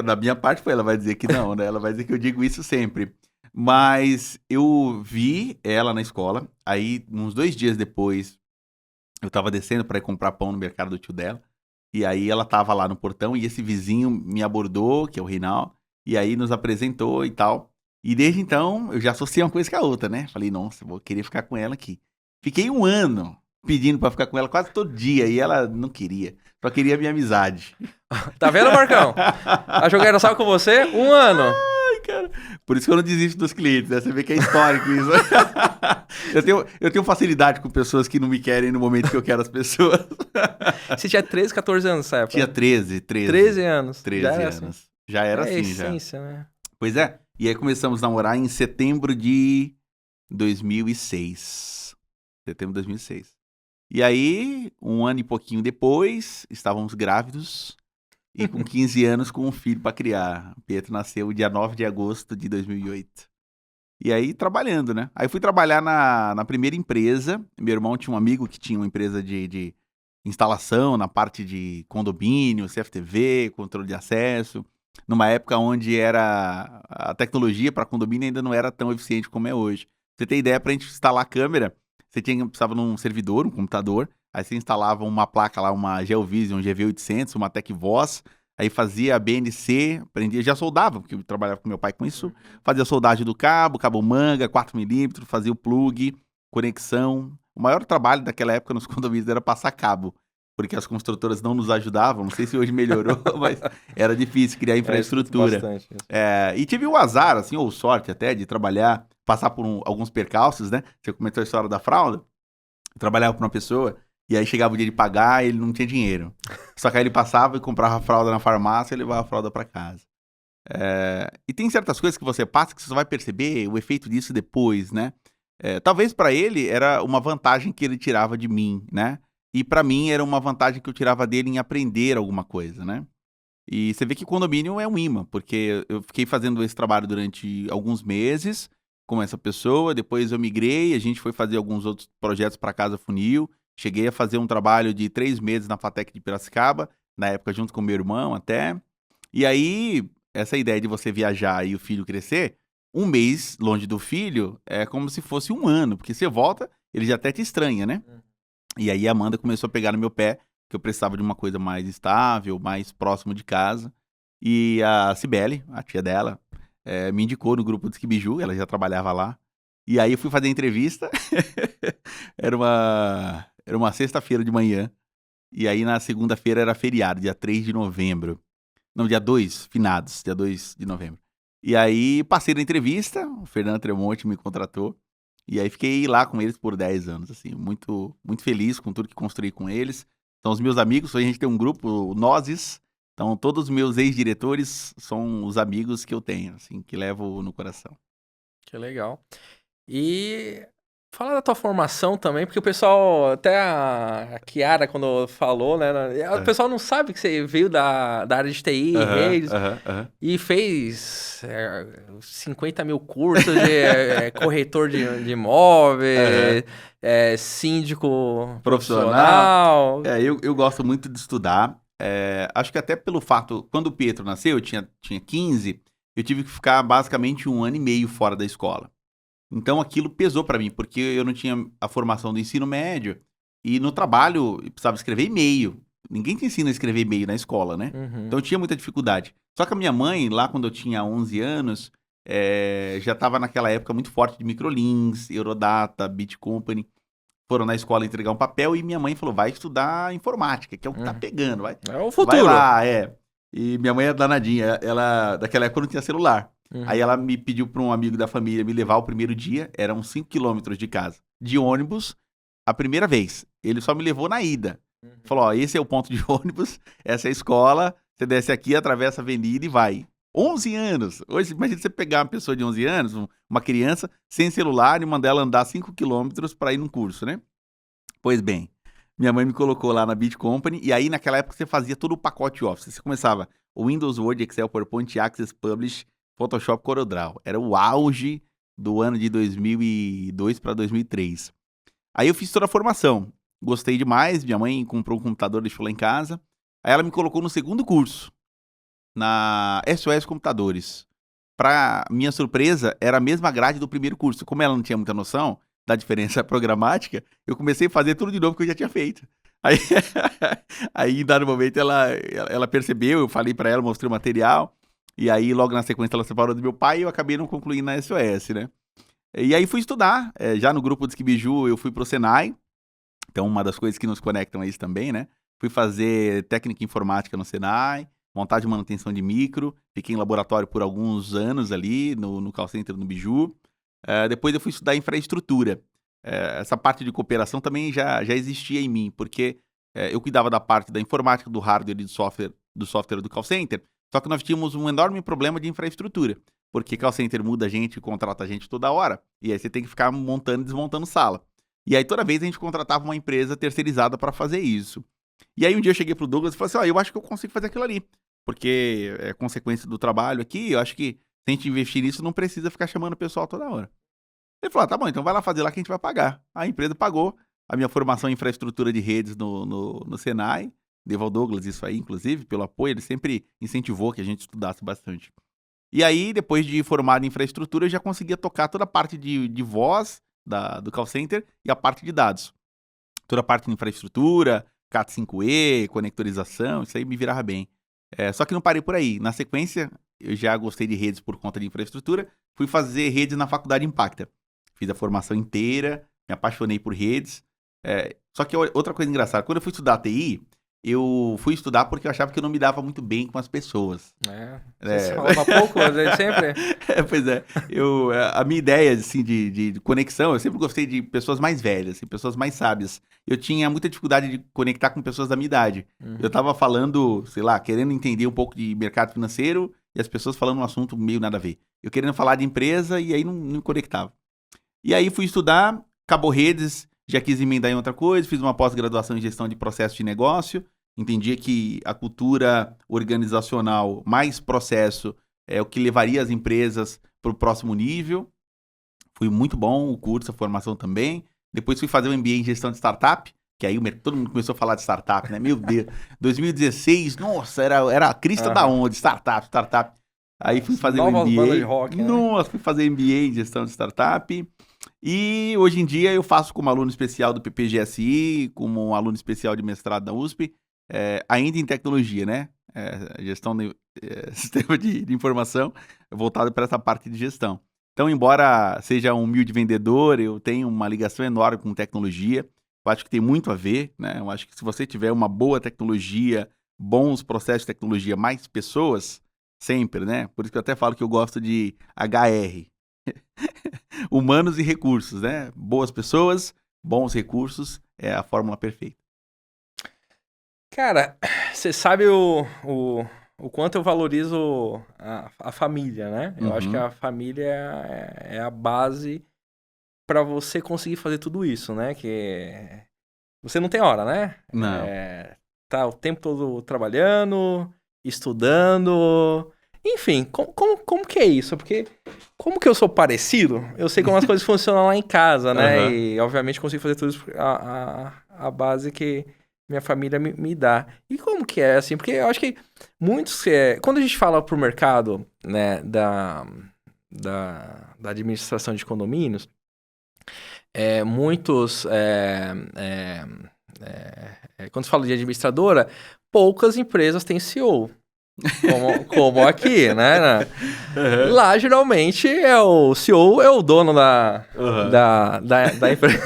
da minha parte ela vai dizer que não, né? Ela vai dizer que eu digo isso sempre. Mas eu vi ela na escola, aí uns 2 dias depois, eu tava descendo para ir comprar pão no mercado do tio dela, e aí ela tava lá no portão, e esse vizinho me abordou, que é o Reinaldo, e aí nos apresentou e tal. E desde então, eu já associei uma coisa com a outra, né? Falei, nossa, vou querer ficar com ela aqui. Fiquei 1 ano pedindo pra ficar com ela quase todo dia, e ela não queria. Só queria a minha amizade. Tá vendo, Marcão? A Jogueira sabe com você? 1 ano. Ai, cara. Por isso que eu não desisto dos clientes, né? Você vê que é histórico isso. eu tenho facilidade com pessoas que não me querem no momento que eu quero as pessoas. Você tinha 13, 14 anos nessa época? Tinha 13. 13 anos. 13 já era anos. assim. Já era assim, essência, já. Né? Pois é. E aí começamos a namorar em setembro de 2006. Setembro de 2006. E aí, 1 ano e pouquinho depois, estávamos grávidos e com 15 anos com um filho para criar. O Pietro nasceu dia 9 de agosto de 2008. E aí, trabalhando, né? Aí fui trabalhar na primeira empresa. Meu irmão tinha um amigo que tinha uma empresa de instalação na parte de condomínio, CFTV, controle de acesso. Numa época onde a tecnologia para condomínio ainda não era tão eficiente como é hoje. Pra você ter ideia, para a gente instalar a câmera, precisava de um servidor, um computador. Aí você instalava uma placa lá, uma Geovision, GV800, uma TecVoz, aí fazia a BNC, aprendia, já soldava, porque eu trabalhava com meu pai com isso, fazia a soldagem do cabo, cabo manga, 4mm, fazia o plug, conexão. O maior trabalho daquela época nos condomínios era passar cabo, porque as construtoras não nos ajudavam, não sei se hoje melhorou, mas era difícil criar infraestrutura. Bastante. E tive o azar, assim, ou sorte até, de trabalhar, passar por alguns percalços, né? Você comentou a história da fralda, eu trabalhava para uma pessoa, e aí chegava o dia de pagar e ele não tinha dinheiro. Só que aí ele passava e comprava a fralda na farmácia e levava a fralda para casa. E tem certas coisas que você passa que você só vai perceber o efeito disso depois, né? Talvez para ele era uma vantagem que ele tirava de mim, né? E para mim era uma vantagem que eu tirava dele em aprender alguma coisa, né? E você vê que condomínio é um imã, porque eu fiquei fazendo esse trabalho durante alguns meses com essa pessoa, depois eu migrei, a gente foi fazer alguns outros projetos para Casa Funil, cheguei a fazer um trabalho de 3 meses na Fatec de Piracicaba, na época junto com meu irmão até, e aí essa ideia de você viajar e o filho crescer, um mês longe do filho é como se fosse um ano, porque você volta, ele já até te estranha, né? E aí a Amanda começou a pegar no meu pé, que eu precisava de uma coisa mais estável, mais próximo de casa. E a Cibele, a tia dela, me indicou no grupo do Skibiju, ela já trabalhava lá. E aí eu fui fazer a entrevista, era uma sexta-feira de manhã, e aí na segunda-feira era feriado, dia 3 de novembro. Não, dia 2, finados, dia 2 de novembro. E aí passei na entrevista, o Fernando Tremonti me contratou. E aí fiquei lá com eles por 10 anos, assim, muito, muito feliz com tudo que construí com eles. São os meus amigos, hoje a gente tem um grupo, o Nozes, então todos os meus ex-diretores são os amigos que eu tenho, assim, que levo no coração. Que legal. E fala da tua formação também, porque o pessoal, até a Kiara, quando falou, né? O pessoal não sabe que você veio da área de TI, redes, e fez 50 mil cursos de corretor de imóveis, síndico profissional. Eu gosto muito de estudar. Acho que até pelo fato, quando o Pietro nasceu, eu tinha 15, eu tive que ficar basicamente 1 ano e meio fora da escola. Então aquilo pesou pra mim, porque eu não tinha a formação do ensino médio e no trabalho eu precisava escrever e-mail. Ninguém te ensina a escrever e-mail na escola, né? Então eu tinha muita dificuldade. Só que a minha mãe, lá quando eu tinha 11 anos, já estava naquela época muito forte de Microlinks, Eurodata, Bitcompany. Foram na escola entregar um papel e minha mãe falou, vai estudar informática, que é o que tá pegando, vai. É o futuro. Vai lá, E minha mãe é danadinha, ela daquela época não tinha celular. Aí ela me pediu para um amigo da família me levar o primeiro dia, eram 5 quilômetros de casa, de ônibus, a primeira vez. Ele só me levou na ida. Falou, ó, esse é o ponto de ônibus, essa é a escola, você desce aqui, atravessa a avenida e vai. 11 anos! Hoje, imagina você pegar uma pessoa de 11 anos, uma criança, sem celular e mandar ela andar 5 quilômetros para ir num curso, né? Pois bem, minha mãe me colocou lá na Bitcompany, e aí naquela época você fazia todo o pacote Office. Você começava o Windows, Word, Excel, PowerPoint, Access, Publish, Photoshop, CorelDRAW. Era o auge do ano de 2002 para 2003. Aí eu fiz toda a formação. Gostei demais, minha mãe comprou um computador, deixou lá em casa. Aí ela me colocou no segundo curso, na SOS Computadores. Pra minha surpresa, era a mesma grade do primeiro curso. Como ela não tinha muita noção da diferença programática, eu comecei a fazer tudo de novo que eu já tinha feito. Aí em dado momento, ela percebeu, eu falei pra ela, mostrei o material. E aí, logo na sequência, ela separou do meu pai e eu acabei não concluindo na SOS, né? E aí fui estudar. Já no grupo do Skibiju, eu fui pro Senai. Então, uma das coisas que nos conectam a isso também, né? Fui fazer técnica informática no Senai, montagem e manutenção de micro. Fiquei em laboratório por alguns anos ali, no call center no Biju. Depois eu fui estudar infraestrutura. Essa parte de cooperação também já existia em mim, porque eu cuidava da parte da informática, do hardware e do software do call center. Só que nós tínhamos um enorme problema de infraestrutura, porque call center muda a gente, contrata a gente toda hora, e aí você tem que ficar montando e desmontando sala. E aí toda vez a gente contratava uma empresa terceirizada para fazer isso. E aí um dia eu cheguei pro Douglas e falei assim, eu acho que eu consigo fazer aquilo ali, porque é consequência do trabalho aqui, eu acho que se a gente investir nisso, não precisa ficar chamando o pessoal toda hora. Ele falou, tá bom, então vai lá fazer lá que a gente vai pagar. A empresa pagou a minha formação em infraestrutura de redes no Senai. Devo ao Douglas isso aí, inclusive, pelo apoio, ele sempre incentivou que a gente estudasse bastante. E aí, depois de formado em infraestrutura, eu já conseguia tocar toda a parte de voz do call center e a parte de dados. toda a parte de infraestrutura, Cat 5e, conectorização, isso aí me virava bem. Só que não parei por aí. Na sequência, eu já gostei de redes por conta de infraestrutura, fui fazer redes na Faculdade Impacta. Fiz a formação inteira, me apaixonei por redes. Só que outra coisa engraçada, quando eu fui estudar TI, eu fui estudar porque eu achava que eu não me dava muito bem com as pessoas. Você falava pouco, sempre? Pois é. A minha ideia, assim, de conexão, eu sempre gostei de pessoas mais velhas, assim, pessoas mais sábias. Eu tinha muita dificuldade de conectar com pessoas da minha idade. Eu tava falando, sei lá, querendo entender um pouco de mercado financeiro e as pessoas falando um assunto meio nada a ver. Eu querendo falar de empresa e aí não me conectava. E aí fui estudar, acabou redes, já quis emendar em outra coisa, fiz uma pós-graduação em gestão de processo de negócio, entendia que a cultura organizacional mais processo é o que levaria as empresas para o próximo nível. Foi muito bom o curso, a formação também. Depois fui fazer um MBA em gestão de startup, que aí todo mundo começou a falar de startup, né? Meu Deus, 2016, nossa, era a crista da onda, startup. Aí fui fazer um Novas MBA. bandas de rock, Nossa, fui fazer MBA em gestão de startup. E hoje em dia eu faço como aluno especial do PPGSI, como um aluno especial de mestrado da USP, ainda em tecnologia, né? Gestão de sistema de informação, voltado para essa parte de gestão. Então, embora seja um humilde vendedor, eu tenho uma ligação enorme com tecnologia. Eu acho que tem muito a ver, né? Eu acho que se você tiver uma boa tecnologia, bons processos de tecnologia, mais pessoas, sempre, né? Por isso que eu até falo que eu gosto de HR. Humanos e recursos, né? Boas pessoas, bons recursos, é a fórmula perfeita. Cara, você sabe o quanto eu valorizo a família, né? Eu acho que a família é a base para você conseguir fazer tudo isso, né? Que você não tem hora, né? Não. Tá o tempo todo trabalhando, estudando. Enfim, como que é isso? Porque como que eu sou parecido, eu sei como as coisas funcionam lá em casa, né? E, obviamente, consigo fazer tudo isso a base que minha família me dá. E como que é, assim? Porque eu acho que muitos... quando a gente fala pro mercado, né, da administração de condomínios, muitos... quando se fala de administradora, poucas empresas têm CEO. Como aqui, né? Lá, geralmente, o CEO é o dono da empresa.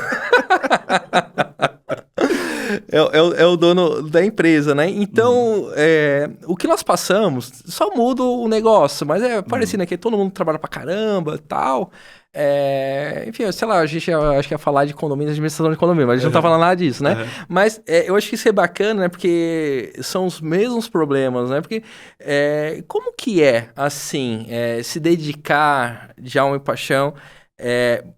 É o dono da empresa, né? Então, o que nós passamos só muda o negócio, mas é parecido, né? Que todo mundo trabalha pra caramba e tal. Enfim, sei lá, a gente acho que ia falar de condomínio, administração de condomínio, mas a gente não tá falando nada disso, né? Mas eu acho que isso é bacana, né? Porque são os mesmos problemas, né? Porque como que assim, se dedicar de alma e paixão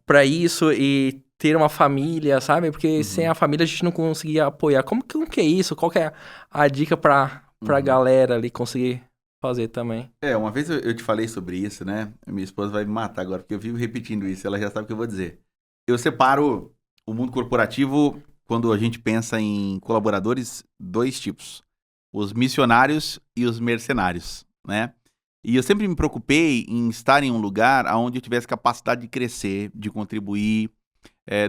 pra isso e ter uma família, sabe? Porque sem a família a gente não conseguia apoiar. Como que é isso? Qual que é a dica pra galera ali conseguir fazer também? Uma vez eu te falei sobre isso, né? Minha esposa vai me matar agora, porque eu vivo repetindo isso, ela já sabe o que eu vou dizer. Eu separo o mundo corporativo, quando a gente pensa em colaboradores, dois tipos. Os missionários e os mercenários, né? E eu sempre me preocupei em estar em um lugar onde eu tivesse capacidade de crescer, de contribuir,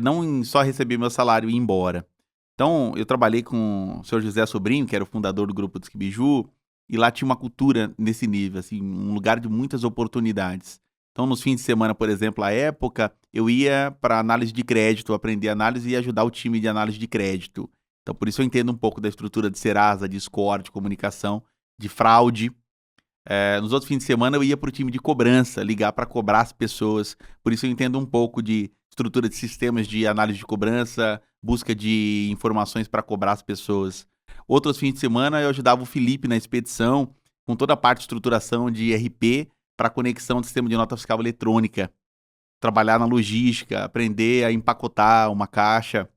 não em só receber meu salário e ir embora. Então, eu trabalhei com o senhor José Sobrinho, que era o fundador do Grupo Disque Biju, e lá tinha uma cultura nesse nível, assim, um lugar de muitas oportunidades. Então, nos fins de semana, por exemplo, à época, eu ia para análise de crédito, aprender análise e ajudar o time de análise de crédito. Então, por isso eu entendo um pouco da estrutura de Serasa, de score, de comunicação, de fraude. Nos outros fins de semana, eu ia para o time de cobrança, ligar para cobrar as pessoas. Por isso eu entendo um pouco de estrutura de sistemas de análise de cobrança, busca de informações para cobrar as pessoas. Outros fins de semana eu ajudava o Felipe na expedição, com toda a parte de estruturação de ERP para conexão do sistema de nota fiscal eletrônica. Trabalhar na logística, aprender a empacotar uma caixa,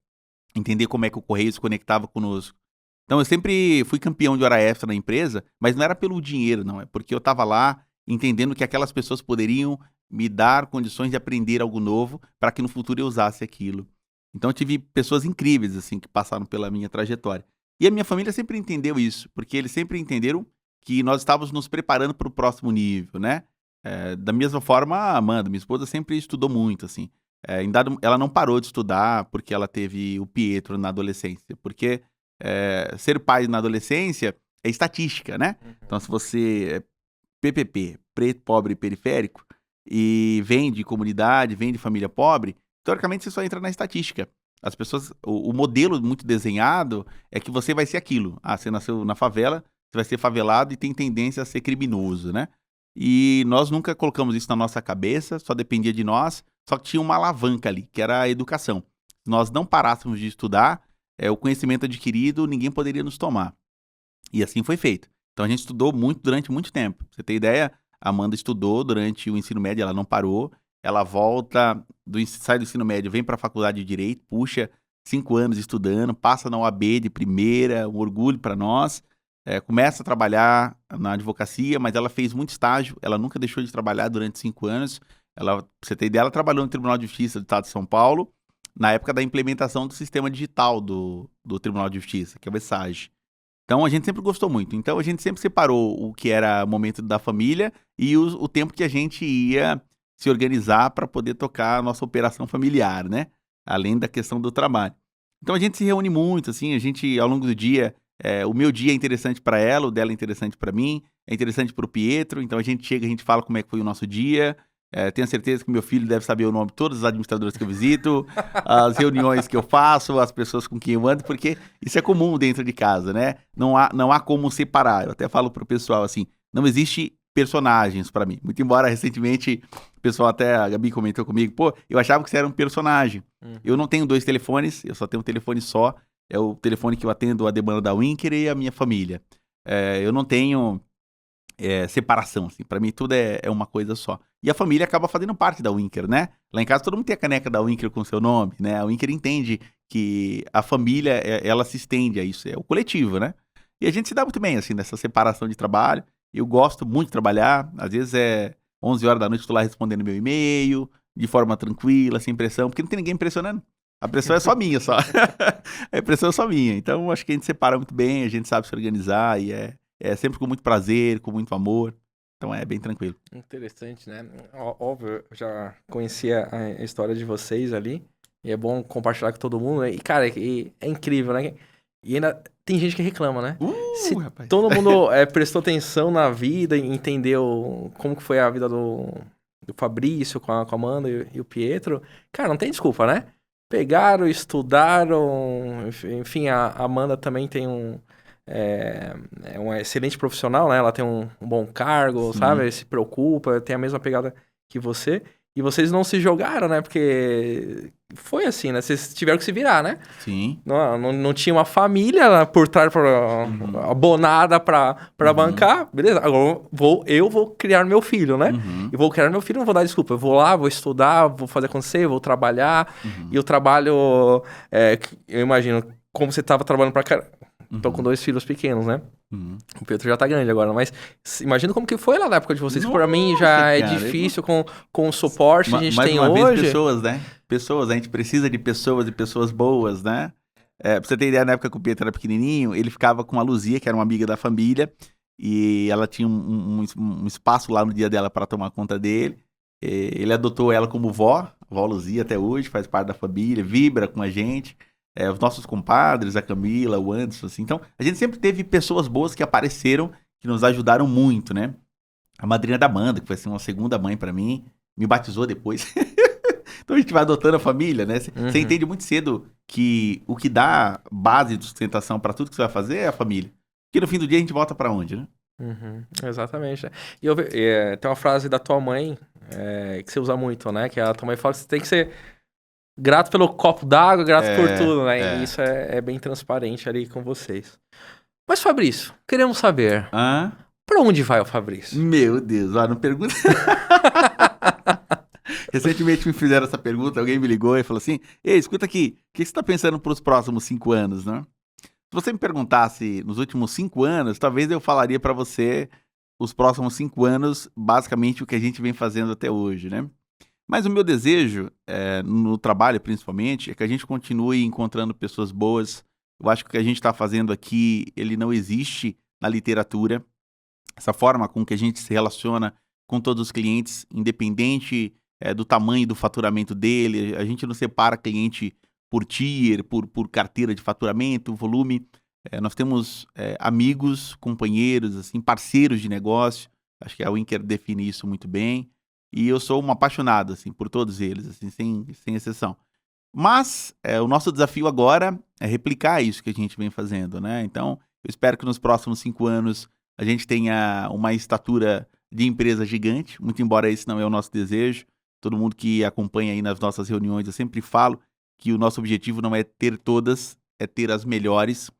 entender como é que o correio se conectava conosco. Então eu sempre fui campeão de hora extra na empresa, mas não era pelo dinheiro, não. É porque eu estava lá entendendo que aquelas pessoas poderiam me dar condições de aprender algo novo para que no futuro eu usasse aquilo. Então eu tive pessoas incríveis assim que passaram pela minha trajetória. E a minha família sempre entendeu isso, porque eles sempre entenderam que nós estávamos nos preparando para o próximo nível, né? Da mesma forma, a Amanda, minha esposa, sempre estudou muito, assim. ela não parou de estudar porque ela teve o Pietro na adolescência. Porque ser pai na adolescência é estatística, né? Então, se você é PPP, preto, pobre e periférico, e vem de comunidade, vem de família pobre, teoricamente você só entra na estatística. As pessoas, o modelo muito desenhado é que você vai ser aquilo. Você nasceu na favela, você vai ser favelado e tem tendência a ser criminoso, né? E nós nunca colocamos isso na nossa cabeça, só dependia de nós, só que tinha uma alavanca ali, que era a educação. Se nós não parássemos de estudar, o conhecimento adquirido, ninguém poderia nos tomar. E assim foi feito. Então a gente estudou muito durante muito tempo. Pra você ter ideia, a Amanda estudou durante o ensino médio, ela não parou. Ela volta, sai do ensino médio, vem para a faculdade de Direito, puxa 5 anos estudando, passa na OAB de primeira, um orgulho para nós. Começa a trabalhar na advocacia, mas ela fez muito estágio, ela nunca deixou de trabalhar durante 5 anos. Pra você ter ideia, ela trabalhou no Tribunal de Justiça do Estado de São Paulo, na época da implementação do sistema digital do Tribunal de Justiça, que é o ESAG. Então a gente sempre gostou muito. Então a gente sempre separou o que era o momento da família e o tempo que a gente ia se organizar para poder tocar a nossa operação familiar, né? Além da questão do trabalho. Então a gente se reúne muito, assim, a gente ao longo do dia, o meu dia é interessante para ela, o dela é interessante para mim, é interessante para o Pietro. Então a gente chega, a gente fala como é que foi o nosso dia. Tenho certeza que meu filho deve saber o nome de todos os administradores que eu visito, as reuniões que eu faço, as pessoas com quem eu ando, porque isso é comum dentro de casa, né? Não há como separar. Eu até falo pro pessoal assim, não existe personagens pra mim. Muito embora recentemente o pessoal, até a Gabi comentou comigo, pô, eu achava que você era um personagem. Eu não tenho 2 telefones, eu só tenho um telefone só. É o telefone que eu atendo a demanda da Winker e a minha família. Eu não tenho separação, assim. Pra mim tudo é uma coisa só. E a família acaba fazendo parte da Winker, né? Lá em casa todo mundo tem a caneca da Winker com seu nome, né? A Winker entende que a família, ela se estende a isso, é o coletivo, né? E a gente se dá muito bem, assim, nessa separação de trabalho. Eu gosto muito de trabalhar, às vezes 11 horas da noite, estou lá respondendo meu e-mail, de forma tranquila, sem pressão, porque não tem ninguém pressionando. A pressão é só minha, só. A pressão é só minha. Então, acho que a gente separa muito bem, a gente sabe se organizar e é sempre com muito prazer, com muito amor. Então é bem tranquilo. Interessante, né? Óbvio, eu já conhecia a história de vocês ali. E é bom compartilhar com todo mundo, né? E, cara, é incrível, né? E ainda tem gente que reclama, né? Se Rapaz. todo mundo prestou atenção na vida e entendeu como que foi a vida do Fabrício com a Amanda e o Pietro, cara, não tem desculpa, né? Pegaram, estudaram, enfim, a Amanda também tem é uma excelente profissional, né? Ela tem um bom cargo, Sim. sabe? Se preocupa, tem a mesma pegada que você. E vocês não se jogaram, né? Porque foi assim, né? Vocês tiveram que se virar, né? Sim. Não tinha uma família por trás abonada pra bancar. Beleza, agora eu vou criar meu filho, né? E vou criar meu filho, não vou dar desculpa. Eu vou lá, vou estudar, vou fazer acontecer, vou trabalhar. E o trabalho, eu imagino, como você estava trabalhando pra caramba. Tô com 2 filhos pequenos, né? O Pedro já tá grande agora, mas imagina como que foi lá na época de vocês. Nossa, pra mim já é cara, difícil com o suporte que a gente mais tem uma hoje. vez, pessoas, né? Pessoas, a gente precisa de pessoas e pessoas boas, né? Pra você ter ideia, na época que o Pietro era pequenininho, ele ficava com a Luzia, que era uma amiga da família, e ela tinha um espaço lá no dia dela para tomar conta dele. Ele adotou ela como vó Luzia até hoje, faz parte da família, vibra com a gente. Os nossos compadres, a Camila, o Anderson, assim. Então, a gente sempre teve pessoas boas que apareceram, que nos ajudaram muito, né? A madrinha da Amanda, que foi assim, uma segunda mãe pra mim, me batizou depois. Então a gente vai adotando a família, né? Você entende muito cedo que o que dá base de sustentação pra tudo que você vai fazer é a família. Porque no fim do dia a gente volta pra onde, né? Exatamente. E tem uma frase da tua mãe que você usa muito, né? Que a tua mãe fala que você tem que ser grato pelo copo d'água, grato por tudo, né? E isso é bem transparente ali com vocês. Mas, Fabrício, queremos saber, pra onde vai o Fabrício? Meu Deus, não pergunta. Recentemente me fizeram essa pergunta, alguém me ligou e falou assim, ei, escuta aqui, o que você tá pensando pros próximos 5 anos, né? Se você me perguntasse nos últimos 5 anos, talvez eu falaria pra você os próximos 5 anos, basicamente o que a gente vem fazendo até hoje, né? Mas o meu desejo, no trabalho principalmente, é que a gente continue encontrando pessoas boas. Eu acho que o que a gente está fazendo aqui, ele não existe na literatura. Essa forma com que a gente se relaciona com todos os clientes, independente do tamanho do faturamento dele. A gente não separa cliente por tier, por carteira de faturamento, volume. Nós temos amigos, companheiros, assim, parceiros de negócio. Acho que a Winker define isso muito bem. E eu sou um apaixonado assim, por todos eles, assim, sem exceção. Mas o nosso desafio agora é replicar isso que a gente vem fazendo, né? Então, eu espero que nos próximos 5 anos a gente tenha uma estatura de empresa gigante, muito embora esse não é o nosso desejo. Todo mundo que acompanha aí nas nossas reuniões, eu sempre falo que o nosso objetivo não é ter todas, é ter as melhores,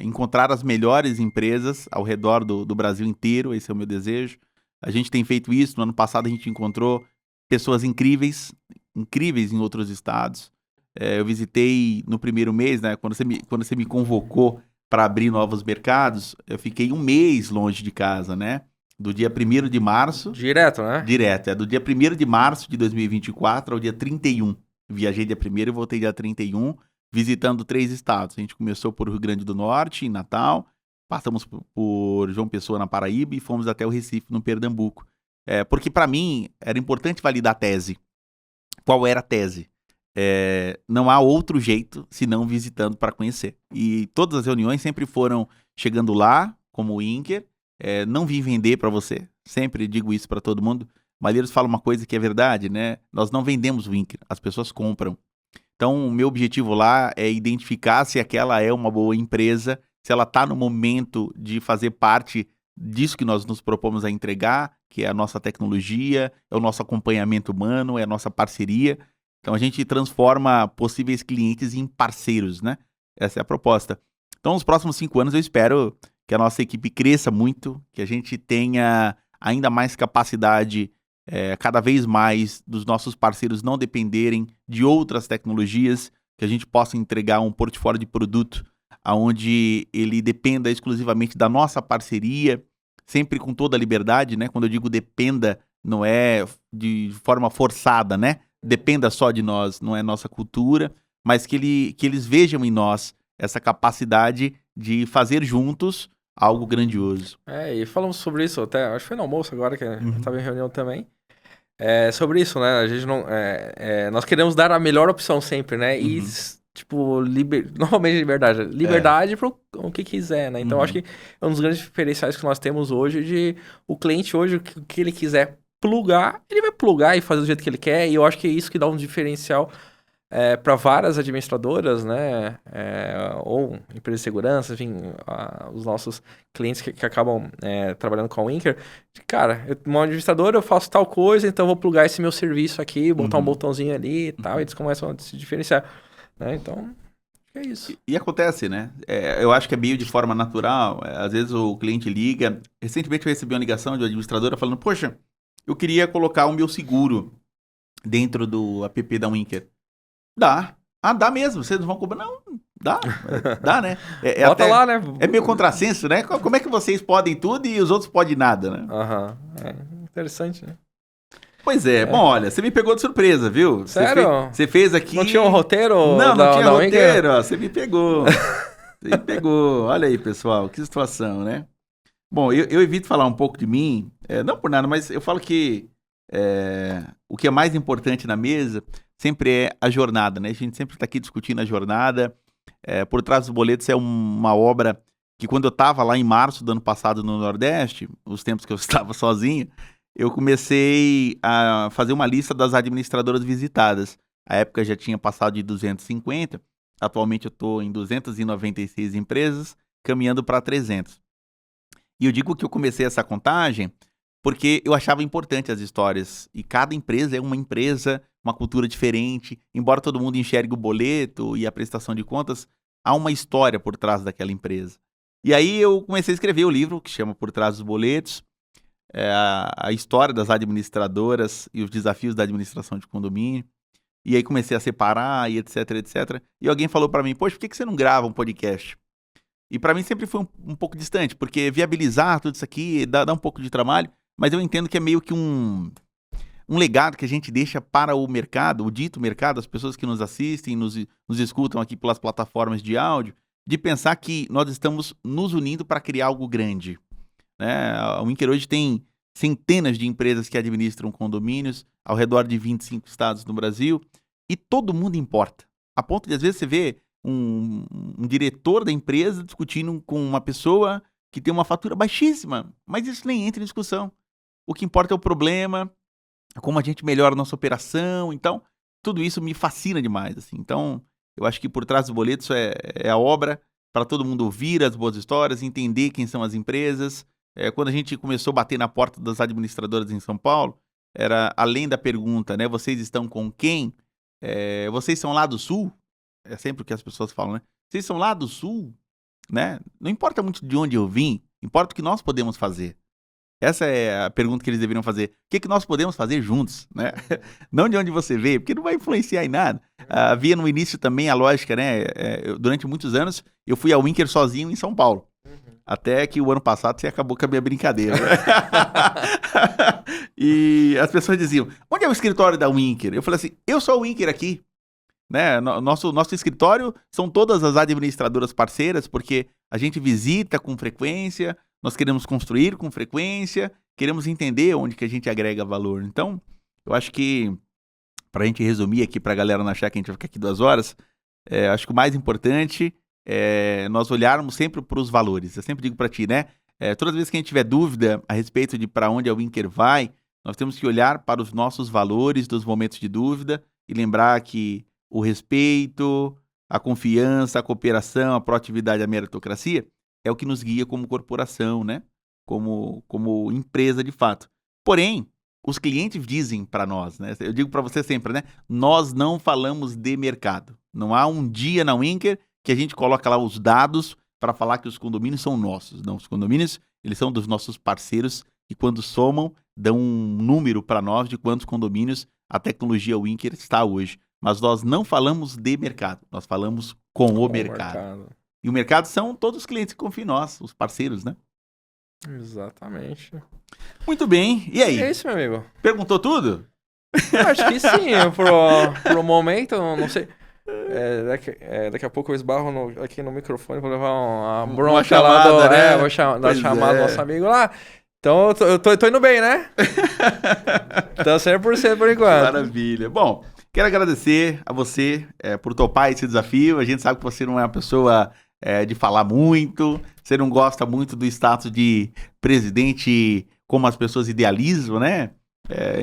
encontrar as melhores empresas ao redor do Brasil inteiro, esse é o meu desejo. A gente tem feito isso, no ano passado a gente encontrou pessoas incríveis em outros estados. Eu visitei no primeiro mês, né, quando você me convocou para abrir novos mercados, eu fiquei 1 mês longe de casa, né? Do dia 1º de março... Direto, né? Direto, do dia 1º de março de 2024 ao dia 31. Viajei dia 1º e voltei dia 31, visitando 3 estados. A gente começou por Rio Grande do Norte, em Natal, passamos por João Pessoa, na Paraíba, e fomos até o Recife, no Pernambuco. Porque para mim era importante validar a tese. Qual era a tese? Não há outro jeito senão visitando para conhecer. E todas as reuniões sempre foram chegando lá, como o Winker. Não vim vender para você, sempre digo isso para todo mundo. Malheiros fala uma coisa que é verdade, né? Nós não vendemos Winker, as pessoas compram. Então, o meu objetivo lá é identificar se aquela é uma boa empresa, se ela está no momento de fazer parte disso que nós nos propomos a entregar, que é a nossa tecnologia, é o nosso acompanhamento humano, é a nossa parceria. Então, a gente transforma possíveis clientes em parceiros, né? Essa é a proposta. Então, nos próximos 5 anos, eu espero que a nossa equipe cresça muito, que a gente tenha ainda mais capacidade, cada vez mais, dos nossos parceiros não dependerem de outras tecnologias, que a gente possa entregar um portfólio de produto onde ele dependa exclusivamente da nossa parceria, sempre com toda a liberdade, né? Quando eu digo dependa, não é de forma forçada, né? Dependa só de nós, não é nossa cultura, mas que eles vejam em nós essa capacidade de fazer juntos algo grandioso. E falamos sobre isso até, acho que foi no almoço agora, que eu estava em reunião também. Sobre isso, né? A gente não. Nós queremos dar a melhor opção sempre, né? E, tipo, novamente liberdade. Liberdade para o que quiser, né? Então, acho que é um dos grandes diferenciais que nós temos hoje de o cliente hoje, o que ele quiser plugar, ele vai plugar e fazer do jeito que ele quer. E eu acho que é isso que dá um diferencial para várias administradoras, né? Ou empresas de segurança, enfim, os nossos clientes que acabam trabalhando com a Winker. Cara, uma administradora, eu faço tal coisa, então eu vou plugar esse meu serviço aqui, botar um botãozinho ali e tal, e eles começam a se diferenciar. Né? Então, é isso. E acontece, né? Eu acho que é meio de forma natural. Às vezes o cliente liga. Recentemente eu recebi uma ligação de uma administradora falando: poxa, eu queria colocar o meu seguro dentro do app da Winker. Dá. Dá mesmo. Vocês não vão cobrar? Não, dá. Dá, né? Bota lá, né? É meio contrassenso, né? Como é que vocês podem tudo e os outros podem nada, né? Interessante, né? Pois é. Bom, olha, você me pegou de surpresa, viu? Sério? Você fez aqui... Não tinha um roteiro? Não tinha roteiro, ó, você me pegou. Você me pegou. Olha aí, pessoal, que situação, né? Bom, eu evito falar um pouco de mim, não por nada, mas eu falo que o que é mais importante na mesa sempre é a jornada, né? A gente sempre está aqui discutindo a jornada. Por Trás dos Boletos é uma obra que, quando eu estava lá em março do ano passado no Nordeste, os tempos que eu estava sozinho, eu comecei a fazer uma lista das administradoras visitadas. A época já tinha passado de 250, atualmente eu estou em 296 empresas, caminhando para 300. E eu digo que eu comecei essa contagem porque eu achava importante as histórias. E cada empresa é uma empresa, uma cultura diferente. Embora todo mundo enxergue o boleto e a prestação de contas, há uma história por trás daquela empresa. E aí eu comecei a escrever o livro, que chama Por Trás dos Boletos, a história das administradoras e os desafios da administração de condomínio. E aí comecei a separar e etc, etc. E alguém falou para mim: poxa, por que você não grava um podcast? E para mim sempre foi um pouco distante, porque viabilizar tudo isso aqui dá um pouco de trabalho, mas eu entendo que é meio que um legado que a gente deixa para o mercado, o dito mercado, as pessoas que nos assistem, nos escutam aqui pelas plataformas de áudio, de pensar que nós estamos nos unindo para criar algo grande. Né? A Winker hoje tem centenas de empresas que administram condomínios ao redor de 25 estados no Brasil, e todo mundo importa. A ponto de, às vezes, você vê um diretor da empresa discutindo com uma pessoa que tem uma fatura baixíssima, mas isso nem entra em discussão. O que importa é o problema, como a gente melhora a nossa operação. Então, tudo isso me fascina demais, assim. Então, eu acho que por trás dos boletos é a obra para todo mundo ouvir as boas histórias, entender quem são as empresas. Quando a gente começou a bater na porta das administradoras em São Paulo, era além da pergunta, né? Vocês estão com quem? Vocês são lá do Sul? É sempre o que as pessoas falam, né? Vocês são lá do Sul? Né? Não importa muito de onde eu vim, importa o que nós podemos fazer. Essa é a pergunta que eles deveriam fazer. O que nós podemos fazer juntos, né? Não de onde você veio, porque não vai influenciar em nada. Havia no início também a lógica, né? Durante muitos anos, eu fui ao Winker sozinho em São Paulo. Até que o ano passado você acabou com a minha brincadeira. Né? E as pessoas diziam, onde é o escritório da Winker? Eu falei assim, eu sou o Winker aqui. Né? Nosso escritório são todas as administradoras parceiras, porque a gente visita com frequência, nós queremos construir com frequência, queremos entender onde que a gente agrega valor. Então, eu acho que, para a gente resumir aqui, para a galera não achar que a gente vai ficar aqui 2 horas, acho que o mais importante é nós olharmos sempre para os valores. Eu sempre digo para ti, né? Todas as vezes que a gente tiver dúvida a respeito de para onde a Winker vai, nós temos que olhar para os nossos valores dos momentos de dúvida e lembrar que o respeito, a confiança, a cooperação, a proatividade, a meritocracia é o que nos guia como corporação, né? Como empresa de fato. Porém, os clientes dizem para nós, né? Eu digo para você sempre, né? Nós não falamos de mercado. Não há um dia na Winker que a gente coloca lá os dados para falar que os condomínios são nossos. Não, os condomínios, eles são dos nossos parceiros e quando somam, dão um número para nós de quantos condomínios a tecnologia Winker está hoje. Mas nós não falamos de mercado, nós falamos com o mercado. E o mercado são todos os clientes que confiam em nós, os parceiros, né? Exatamente. Muito bem, e aí? É isso, meu amigo. Perguntou tudo? Eu acho que sim, pro momento, não sei. Daqui a pouco eu esbarro aqui no microfone, vou levar uma bronca chamada, lá né? Vou dar chamada do nosso amigo lá. Então eu tô indo bem, né? Então 100% por enquanto. Maravilha. Bom, quero agradecer a você por topar esse desafio. A gente sabe que você não é uma pessoa de falar muito, você não gosta muito do status de presidente como as pessoas idealizam, né?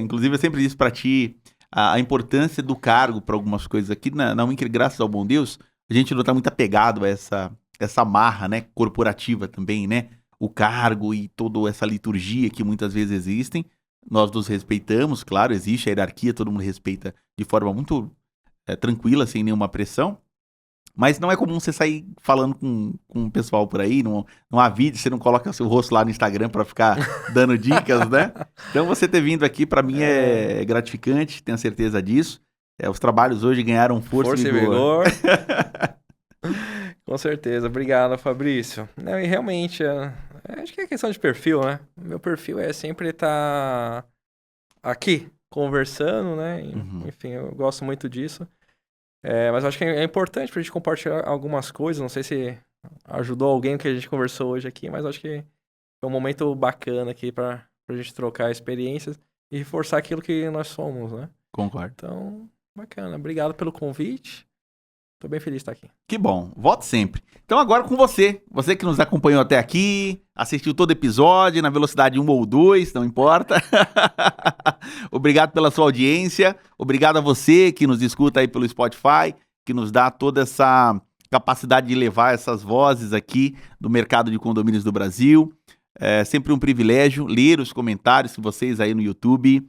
Inclusive, eu sempre disse para ti a importância do cargo para algumas coisas. Aqui na Winker, graças ao bom Deus, a gente não está muito apegado a essa marra, né, corporativa também, né? O cargo e toda essa liturgia que muitas vezes existem. Nós nos respeitamos, claro, existe a hierarquia, todo mundo respeita de forma muito tranquila, sem nenhuma pressão. Mas não é comum você sair falando com o pessoal por aí, não há vídeo, você não coloca seu rosto lá no Instagram para ficar dando dicas, né? Então você ter vindo aqui para mim é gratificante, tenho certeza disso. Os trabalhos hoje ganharam força e vigor. Com certeza, obrigado, Fabrício. Não, e realmente, acho que é questão de perfil, né? Meu perfil é sempre estar aqui, conversando, né? Enfim, eu gosto muito disso. Mas eu acho que é importante pra gente compartilhar algumas coisas. Não sei se ajudou alguém que a gente conversou hoje aqui, mas acho que foi um momento bacana aqui pra gente trocar experiências e reforçar aquilo que nós somos, né? Concordo. Então, bacana. Obrigado pelo convite. Tô bem feliz de estar aqui. Que bom, volte sempre. Então agora com você que nos acompanhou até aqui, assistiu todo episódio na velocidade 1 ou 2, não importa. Obrigado pela sua audiência, obrigado a você que nos escuta aí pelo Spotify, que nos dá toda essa capacidade de levar essas vozes aqui do mercado de condomínios do Brasil. É sempre um privilégio ler os comentários de vocês aí no YouTube.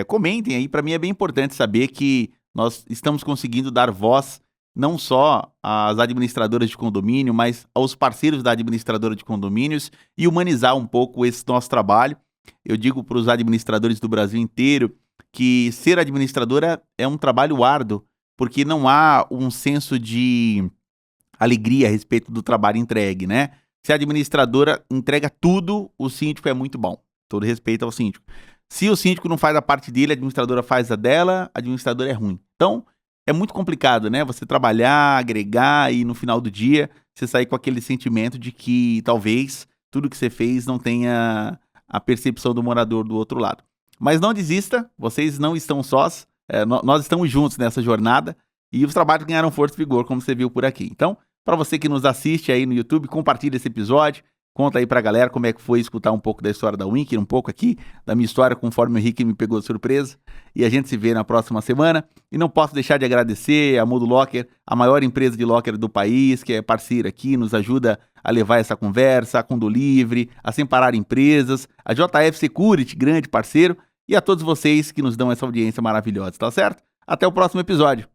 Comentem aí, para mim é bem importante saber que nós estamos conseguindo dar voz não só às administradoras de condomínio, mas aos parceiros da administradora de condomínios e humanizar um pouco esse nosso trabalho. Eu digo para os administradores do Brasil inteiro que ser administradora é um trabalho árduo, porque não há um senso de alegria a respeito do trabalho entregue, né? Se a administradora entrega tudo, o síndico é muito bom. Todo respeito ao síndico. Se o síndico não faz a parte dele, a administradora faz a dela, a administradora é ruim. Então, é muito complicado, né? Você trabalhar, agregar e no final do dia você sair com aquele sentimento de que talvez tudo que você fez não tenha a percepção do morador do outro lado. Mas não desista, vocês não estão sós, nós estamos juntos nessa jornada e os trabalhos ganharam força e vigor, como você viu por aqui. Então, para você que nos assiste aí no YouTube, compartilha esse episódio, conta aí pra galera como é que foi escutar um pouco da história da Winker, um pouco aqui da minha história, conforme o Henrique me pegou de surpresa. E a gente se vê na próxima semana. E não posso deixar de agradecer a Modo Locker, a maior empresa de locker do país, que é parceira aqui, nos ajuda a levar essa conversa, a Condo Livre, a Separar Empresas, a JF Security, grande parceiro, e a todos vocês que nos dão essa audiência maravilhosa, tá certo? Até o próximo episódio.